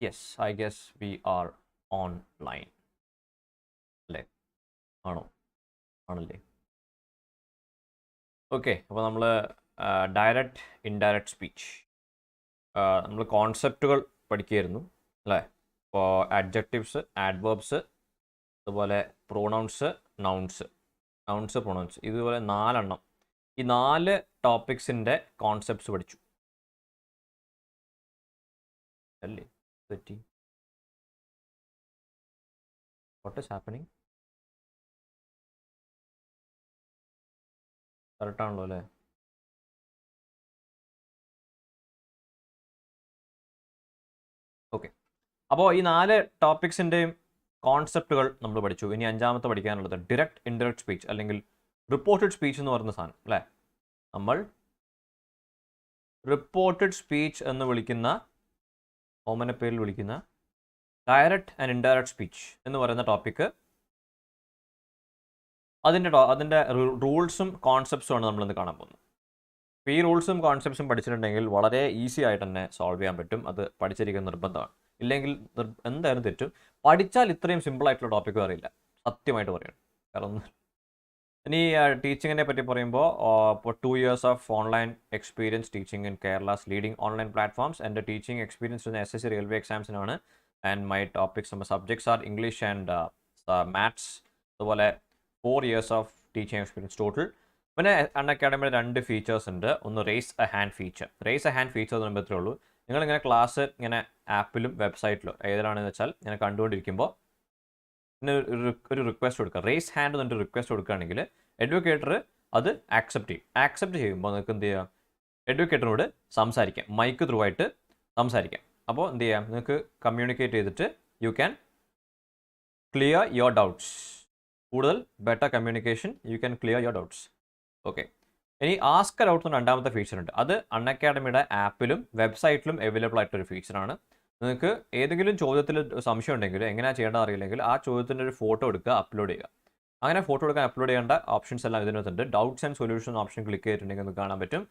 Yes, I guess we are online. അല്ലേ? ആണോ? ആണല്ലേ? ഓക്കെ, അപ്പോൾ നമ്മൾ ഡയറക്റ്റ് ഇൻഡയറക്റ്റ് സ്പീച്ച് നമ്മൾ കോൺസെപ്റ്റുകൾ പഠിക്കുകയായിരുന്നു അല്ലേ? ഇപ്പോൾ അഡ്ജക്റ്റീവ്സ്, ആഡ്വേർബ്സ്, അതുപോലെ പ്രൊണൗൺസ്, നൗൺസ് പ്രൊണൗൺസ്, ഇതുപോലെ 4 എണ്ണം. ഈ 4 ടോപ്പിക്സിൻ്റെ കോൺസെപ്റ്റ്സ് പഠിച്ചു അല്ലേ? പറ്റി വാട്ട് ഈസ് ഹാപ്പനിങ്? കറക്റ്റാണല്ലോ അല്ലേ? ഓക്കെ, അപ്പോൾ ഈ 4 ടോപ്പിക്സിൻ്റെയും കോൺസെപ്റ്റുകൾ നമ്മൾ പഠിച്ചു. ഇനി 5ാമത്തെ പഠിക്കാനുള്ളത് ഡിറക്റ്റ് ഇൻഡയറക്റ്റ് സ്പീച്ച് അല്ലെങ്കിൽ റിപ്പോർട്ടഡ് സ്പീച്ച് എന്ന് പറയുന്ന സാധനം അല്ലേ? നമ്മൾ റിപ്പോർട്ടഡ് സ്പീച്ച് എന്ന് വിളിക്കുന്ന, ഓമന പേരിൽ വിളിക്കുന്ന ഡയറക്റ്റ് ആൻഡ് ഇൻഡയറക്റ്റ് സ്പീച്ച് എന്ന് പറയുന്ന ടോപ്പിക്ക്, അതിൻ്റെ റൂൾസും കോൺസെപ്റ്റ്സും ആണ് നമ്മളിന്ന് കാണാൻ പോകുന്നത്. അപ്പോൾ ഈ റൂൾസും കോൺസെപ്റ്റ്സും പഠിച്ചിട്ടുണ്ടെങ്കിൽ വളരെ ഈസി ആയിട്ട് തന്നെ സോൾവ് ചെയ്യാൻ പറ്റും. അത് പഠിച്ചിരിക്കുന്ന നിർബന്ധമാണ്. ഇല്ലെങ്കിൽ എന്തായാലും തെറ്റും. പഠിച്ചാൽ ഇത്രയും സിമ്പിളായിട്ടുള്ള ടോപ്പിക്ക് അറിയില്ല, സത്യമായിട്ട് പറയണം. കാരണം ഇനി ടീച്ചിങ്ങിനെ പറ്റി പറയുമ്പോൾ ഇപ്പോൾ 2 years of online experience teaching in Kerala's leading online platforms. എൻ്റെ teaching experience in SSC railway എക്സാംസിനാണ്. ആൻഡ് മൈ ടോപ്പിക്സ് നമ്മുടെ subjects are English and maths. അതുപോലെ 4 years of teaching experience total. പിന്നെ അൺഅക്കാഡമിയുടെ 2 ഫീച്ചേഴ്സ് ഉണ്ട്. ഒന്ന് raise a hand feature. Raise a hand feature എന്ന് പറയുമ്പോൾ ഇത്രേ ഉള്ളൂ. നിങ്ങളിങ്ങനെ ക്ലാസ് ഇങ്ങനെ ആപ്പിലും വെബ്സൈറ്റിലോ ഏതിലാണെന്ന് വെച്ചാൽ ഇങ്ങനെ കണ്ടുകൊണ്ടിരിക്കുമ്പോൾ പിന്നെ ഒരു റിക്വസ്റ്റ് കൊടുക്കുക. റേസ് ഹാൻഡ് എന്നിട്ട് റിക്വസ്റ്റ് കൊടുക്കുകയാണെങ്കിൽ എഡ്യൂക്കേറ്റർ അത് ആക്സെപ്റ്റ് ചെയ്യുമ്പോൾ നിങ്ങൾക്ക് എന്ത് ചെയ്യാം? എഡ്യൂക്കേറ്ററിനോട് സംസാരിക്കാം, മൈക്ക് ത്രൂ ആയിട്ട് സംസാരിക്കാം. അപ്പോൾ എന്ത് ചെയ്യാം? നിങ്ങൾക്ക് കമ്മ്യൂണിക്കേറ്റ് ചെയ്തിട്ട് you can clear your doubts. കൂടുതൽ better communication, you can clear your doubts. Okay, ഇനി ആസ്ക് എ ഡൗട്ട് എന്ന 2ാമത്തെ ഫീച്ചർ ഉണ്ട്. അത് അൺഅക്കാഡമിയുടെ ആപ്പിലും വെബ്സൈറ്റിലും അവൈലബിൾ ആയിട്ടൊരു ഫീച്ചറാണ്. നിങ്ങൾക്ക് ഏതെങ്കിലും ചോദ്യത്തിൽ സംശയം ഉണ്ടെങ്കിൽ, എങ്ങനെയാണ് ചെയ്യേണ്ടത് അറിയില്ലെങ്കിൽ, ആ ചോദ്യത്തിൻ്റെ ഒരു ഫോട്ടോ എടുക്കുക, അപ്ലോഡ് ചെയ്യുക. അങ്ങനെ ഫോട്ടോ എടുക്കാൻ അപ്ലോഡ് ചെയ്യേണ്ട ഓപ്ഷൻസ് എല്ലാം ഇതിനകത്തുണ്ട്. Doubts and solution option click ചെയ്തിട്ടുണ്ടെങ്കിൽ നിങ്ങൾക്ക് കാണാൻ പറ്റും.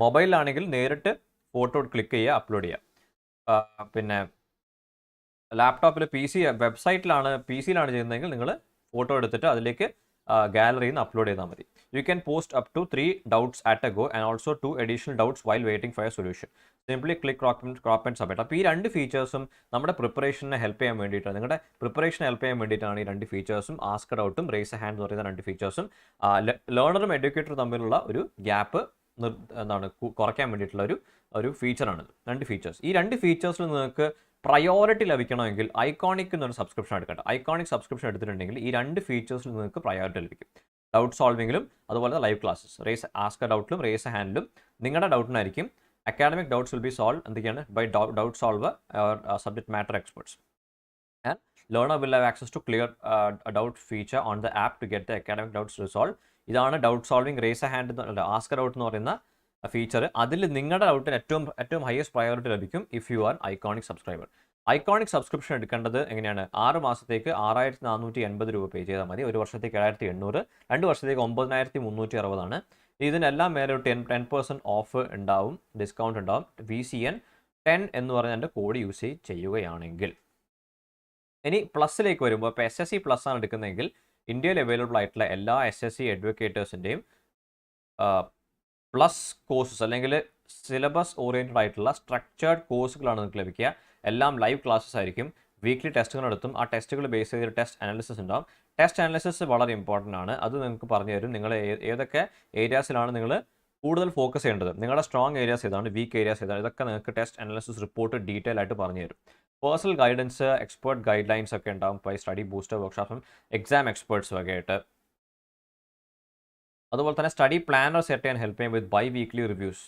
മൊബൈലിലാണെങ്കിൽ നേരിട്ട് ഫോട്ടോ ക്ലിക്ക് ചെയ്യുക, അപ്ലോഡ് ചെയ്യുക. പിന്നെ ലാപ്ടോപ്പിൽ വെബ്സൈറ്റിലാണ് പി സിയിലാണ് ചെയ്യുന്നതെങ്കിൽ നിങ്ങൾ ഫോട്ടോ എടുത്തിട്ട് അതിലേക്ക് ഗാലറിയിൽ നിന്ന് അപ്ലോഡ് ചെയ്താൽ മതി. You can post up to 3 doubts at a go and also 2 additional doubts while waiting for a solution. Simply click crop and submit. അപ്പോൾ ഈ 2 ഫീച്ചേഴ്സും നമ്മുടെ പ്രിപ്പറേഷനെ ഹെൽപ്പ് ചെയ്യാൻ വേണ്ടിയിട്ടാണ്, നിങ്ങളുടെ പ്രിപ്പറേഷനെ ഹെൽപ്പ് ചെയ്യാൻ വേണ്ടിയിട്ടാണ് ഈ 2 ഫീച്ചേഴ്സും, ആസ്ക് ഡൗട്ടും റേസ് എ ഹാൻഡ് എന്ന് പറയുന്ന 2 ഫീച്ചേഴ്സും ലേണറും എഡ്യൂക്കേറ്ററും തമ്മിലുള്ള ഒരു ഗ്യാപ്പ് കുറയ്ക്കാൻ വേണ്ടിയിട്ടുള്ള ഒരു ഫീച്ചറാണിത്. 2 ഫീച്ചേഴ്സ്. ഈ 2 ഫീച്ചേഴ്സിൽ നിങ്ങൾക്ക് പ്രയോറിറ്റി ലഭിക്കണമെങ്കിൽ ഐക്കോണിക് എന്നൊരു സബ്സ്ക്രിപ്ഷൻ എടുക്കട്ടെ. ഐക്കോണിക് സബ്സ്ക്രിപ്ഷൻ എടുത്തിട്ടുണ്ടെങ്കിൽ ഈ 2 ഫീച്ചേഴ്സിൽ നിങ്ങൾക്ക് പ്രയോറിറ്റി ലഭിക്കും. ഡൗട്ട് സോൾവിങ്ങിലും അതുപോലെ ലൈവ് ക്ലാസ്സസ്, ആസ്ക് ഡൗട്ടിലും റേസ് ഹാൻഡിലും നിങ്ങളുടെ ഡൗട്ടിനായിരിക്കും. Academic doubts will be solve എന്തൊക്കെയാണ്? By doubt solver or subject matter experts. And learner will have access to clear doubt feature on the app to get the academic doubts resolve. ഇതാണ് doubt solving raise hand ask doubt എന്ന് പറയുന്ന feature. അതിൽ നിങ്ങളുടെ ഡൗട്ടിന് ഏറ്റവും highest priority ലഭിക്കും if you are iconic subscriber. Iconic subscription എടുക്കേണ്ടത് എങ്ങനെയാണ്? 6 മാസത്തേക്ക് 6480 രൂപ പേ ചെയ്താൽ മതി. 1 വർഷത്തേക്ക് 7800, 2 വർഷത്തേക്ക് 9360 ഇതിനെല്ലാം മേലെ ഒരു 10% ഓഫ് ഉണ്ടാവും, ഡിസ്കൗണ്ട് ഉണ്ടാവും. VCN 10 എന്ന് പറഞ്ഞ എൻ്റെ കോഡ് യൂസ് ചെയ്യുകയാണെങ്കിൽ. ഇനി പ്ലസ്സിലേക്ക് വരുമ്പോൾ, ഇപ്പോൾ SSC പ്ലസ് ആണ് എടുക്കുന്നതെങ്കിൽ ഇന്ത്യയിൽ അവൈലബിൾ ആയിട്ടുള്ള എല്ലാ SSC എഡ്യൂക്കേറ്റേഴ്സിൻ്റെയും പ്ലസ് കോഴ്സസ് അല്ലെങ്കിൽ സിലബസ് ഓറിയൻറ്റഡ് ആയിട്ടുള്ള സ്ട്രക്ചേർഡ് കോഴ്സുകളാണ് നിങ്ങൾക്ക് ലഭിക്കുക. എല്ലാം ലൈവ് ക്ലാസ്സസ് ആയിരിക്കും. വീക്ക്ലി ടെസ്റ്റുകൾ നടത്തും. ആ ടെസ്റ്റുകൾ ബേസ് ചെയ്തൊരു ടെസ്റ്റ് അനാലിസിസ് ഉണ്ടാവും. ടെസ്റ്റ് അനാലിസിസ് വളരെ ഇമ്പോർട്ടൻ്റ് ആണ്. അത് നിങ്ങൾക്ക് പറഞ്ഞു തരും നിങ്ങൾ ഏതൊക്കെ ഏരിയാസിലാണ് നിങ്ങൾ കൂടുതൽ ഫോക്കസ് ചെയ്യേണ്ടത്, നിങ്ങളുടെ സ്ട്രോങ് ഏരിയാസ് ഏതാണ്, വീക്ക് ഏരിയാസ് ഏതാണ്, ഇതൊക്കെ നിങ്ങൾക്ക് ടെസ്റ്റ് അനാലിസിസ് റിപ്പോർട്ട് ഡീറ്റെയിൽ ആയിട്ട് പറഞ്ഞു തരും. Personal guidance, expert guidelines ഒക്കെ ഉണ്ടാവും. ഇപ്പോൾ സ്റ്റഡി ബൂസ്റ്റർ വർക്ക്ഷോപ്പും എക്സാം എക്സ്പേർട്സും ഒക്കെ ആയിട്ട്. അതുപോലെ തന്നെ സ്റ്റഡി പ്ലാനർ സെറ്റ് ചെയ്യാൻ ഹെൽപ്പ് ചെയ്യും വിത്ത് ബൈ വീക്ക്ലി റിവ്യൂസ്.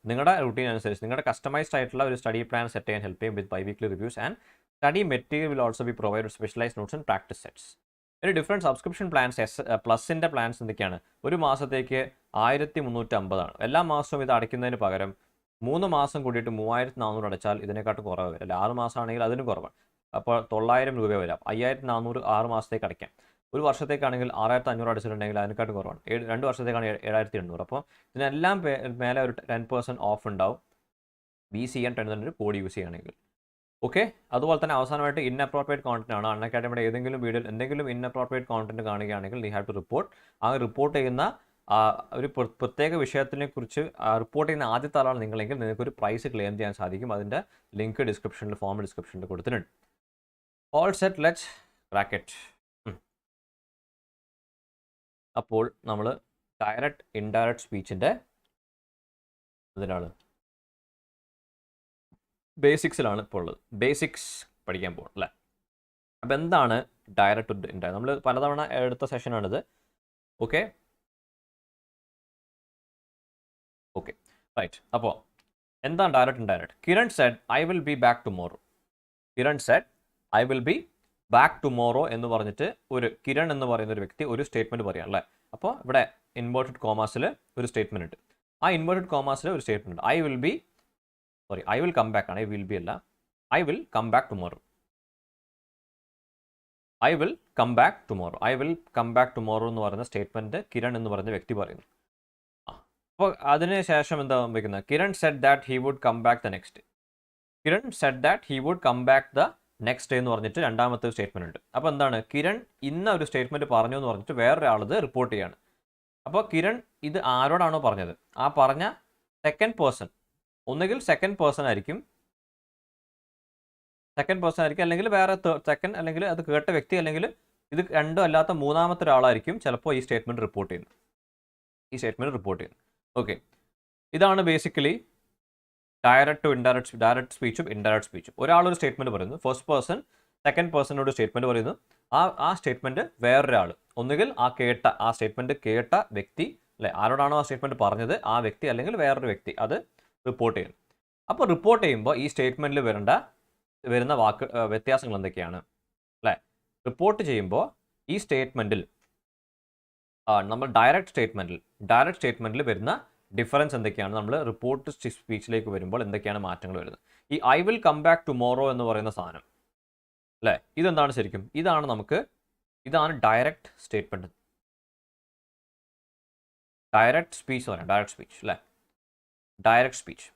നിങ്ങളുടെ റൂട്ടീൻ അനുസരിച്ച് നിങ്ങളുടെ കസ്റ്റമൈസ്ഡ് ആയിട്ടുള്ള ഒരു സ്റ്റഡി പ്ലാൻ സെറ്റ് ചെയ്യാൻ ഹെൽപ്പ് ചെയ്യും with by weekly reviews. And study material will also be provide specialised notes and practice sets. ഒരു ഡിഫറെൻറ്റ് സബ്സ്ക്രിപ്ഷൻ പ്ലാൻസ് പ്ലസിൻ്റെ പ്ലാൻസ് എന്തൊക്കെയാണ്? ഒരു മാസത്തേക്ക് 1350 ആണ്. എല്ലാ മാസവും ഇത് അടയ്ക്കുന്നതിന് പകരം 3 മാസം കൂടിയിട്ട് 3400 അടച്ചാൽ ഇതിനെക്കാട്ടും കുറവ് വരും. അല്ല, 6 മാസമാണെങ്കിൽ അതിനും കുറവാണ്. അപ്പോൾ 900 രൂപ വരാം. 5400 6 മാസത്തേക്ക് അടയ്ക്കാം. ഒരു വർഷത്തേക്കാണെങ്കിൽ 6500 അടിച്ചിട്ടുണ്ടെങ്കിൽ അതിനെക്കാട്ടും കുറവാണ്. 2 വർഷത്തേക്കാണ് 7800. അപ്പോൾ ഇതിനെല്ലാം മേലെ ഒരു 10% ഓഫ് ഉണ്ടാവും. VCN 10 കോഡ് യൂസ് ചെയ്യുകയാണെങ്കിൽ. ഓക്കെ, അതുപോലെ തന്നെ അവസാനമായിട്ട് ഇൻഅപ്രോപ്രിയേറ്റ് കോണ്ടന്റ് ആണ്. അൺഅക്കാഡമിയുടെ ഏതെങ്കിലും വീഡിയോയിൽ എന്തെങ്കിലും ഇൻഅപ്രോപ്രിയേറ്റ് കോണ്ടന്റ് കാണുകയാണെങ്കിൽ നീ ഹാവ് ടു റിപ്പോർട്ട്. ആ റിപ്പോർട്ട് ചെയ്യുന്ന ഒരു പ്രത്യേക വിഷയത്തിനെ കുറിച്ച് റിപ്പോർട്ട് ചെയ്യുന്ന ആദ്യത്തെ ആളാണ് നിങ്ങളെങ്കിൽ നിങ്ങൾക്കൊരു പ്രൈസ് ക്ലെയിം ചെയ്യാൻ സാധിക്കും. അതിൻ്റെ ലിങ്ക് ഡിസ്ക്രിപ്ഷനിൽ, ഫോം ഡിസ്ക്രിപ്ഷനിൽ കൊടുത്തിട്ടുണ്ട്. All set, let's crack it. അപ്പോൾ നമ്മൾ ഡയറക്റ്റ് ഇൻഡയറക്റ്റ് സ്പീച്ചിൻ്റെ ഇതിലാണ് ബേസിക്സിലാണ് ഇപ്പോൾ ഉള്ളത്. ബേസിക്സ് പഠിക്കാൻ പോകും അല്ലേ. അപ്പോൾ എന്താണ് ഡയറക്റ്റ് ഇൻഡയറക്റ്റ്? നമ്മൾ പലതവണ എടുത്ത സെഷനാണിത്. Okay okay right. അപ്പോൾ എന്താണ് direct indirect? Kiran said I will be back tomorrow. Kiran said I will be back tomorrow എന്ന് പറഞ്ഞിട്ട് ഒരു കിരൺ എന്ന് പറയുന്ന ഒരു വ്യക്തി ഒരു സ്റ്റേറ്റ്മെൻറ്റ് പറയാം അല്ലേ. അപ്പോൾ ഇവിടെ ഇൻവേർട്ടഡ് കോമാസിൽ ഒരു സ്റ്റേറ്റ്മെൻറ്റ് ഉണ്ട്. ആ ഇൻവേർട്ടഡ് കോമാസിൽ ഒരു സ്റ്റേറ്റ്മെൻറ്റ് ഉണ്ട്. ഐ വിൽ കം ബാക്ക് ആണ്, ഐ വിൽ ബി അല്ല. I will come back tomorrow. I will come back tomorrow. I will come back tomorrow എന്ന് പറയുന്ന സ്റ്റേറ്റ്മെൻറ്റ് കിരൺ എന്ന് പറയുന്ന വ്യക്തി പറയുന്നു. അപ്പോൾ അതിന് ശേഷം എന്താ സംഭവിക്കുന്നത്? Kiran said that he would come back the next. Kiran said that he would come back the next എന്ന് പറഞ്ഞിട്ട് രണ്ടാമത്തെ സ്റ്റേറ്റ്മെൻറ്റ് ഉണ്ട്. അപ്പോൾ എന്താണ്? കിരൺ ഇന്ന ഒരു സ്റ്റേറ്റ്മെൻറ്റ് പറഞ്ഞു എന്ന് പറഞ്ഞിട്ട് വേറൊരാളിത് റിപ്പോർട്ട് ചെയ്യാണ്. അപ്പോൾ കിരൺ ഇത് ആരോടാണോ പറഞ്ഞത്, ആ പറഞ്ഞ സെക്കൻഡ് പേഴ്സൺ, ഒന്നുകിൽ സെക്കൻഡ് പേഴ്സൺ ആയിരിക്കും, അല്ലെങ്കിൽ വേറെ സെക്കൻഡ്, അല്ലെങ്കിൽ അത് കേട്ട വ്യക്തി, അല്ലെങ്കിൽ ഇത് രണ്ടും അല്ലാത്ത മൂന്നാമത്തെ ഒരാളായിരിക്കും ചിലപ്പോൾ ഈ സ്റ്റേറ്റ്മെൻറ്റ് റിപ്പോർട്ട് ചെയ്യുന്നത്. ഓക്കെ, ഇതാണ് basically direct to indirect, direct സ്പീച്ചും ഇൻഡയറക്റ്റ് സ്പീച്ചും. ഒരാളൊരു സ്റ്റേറ്റ്മെൻറ്റ് പറയുന്നു, ഫസ്റ്റ് പേഴ്സൺ സെക്കൻഡ് പേഴ്സണോട് സ്റ്റേറ്റ്മെൻറ്റ് പറയുന്നു. ആ സ്റ്റേറ്റ്മെൻറ്റ് വേറൊരാൾ, ഒന്നുകിൽ ആ സ്റ്റേറ്റ്മെൻറ്റ് കേട്ട വ്യക്തി അല്ലെ, ആരോടാണോ ആ സ്റ്റേറ്റ്മെൻറ്റ് പറഞ്ഞത് ആ വ്യക്തി, അല്ലെങ്കിൽ വേറൊരു വ്യക്തി അത് റിപ്പോർട്ട് ചെയ്യുന്നു. അപ്പോൾ റിപ്പോർട്ട് ചെയ്യുമ്പോൾ ഈ സ്റ്റേറ്റ്മെൻറ്റിൽ വരുന്ന വ്യത്യാസങ്ങൾ എന്തൊക്കെയാണ് അല്ലേ? റിപ്പോർട്ട് ചെയ്യുമ്പോൾ ഈ സ്റ്റേറ്റ്മെൻറ്റിൽ നമ്മൾ ഡയറക്റ്റ് സ്റ്റേറ്റ്മെൻറ്റിൽ വരുന്ന ഡിഫറൻസ് എന്തൊക്കെയാണ്? നമ്മൾ റിപ്പോർട്ട് സ്പീച്ചിലേക്ക് വരുമ്പോൾ എന്തൊക്കെയാണ് മാറ്റങ്ങൾ വരുന്നത്? ഈ I will come back tomorrow എന്ന് പറയുന്ന സാധനം അല്ലേ, ഇതെന്താണ് ശരിക്കും? ഇതാണ് ഡയറക്റ്റ് സ്റ്റേറ്റ്മെൻറ്റ്, ഡയറക്റ്റ് സ്പീച്ച് പറയാം, ഡയറക്റ്റ് സ്പീച്ച് അല്ലേ, ഡയറക്റ്റ് സ്പീച്ച്.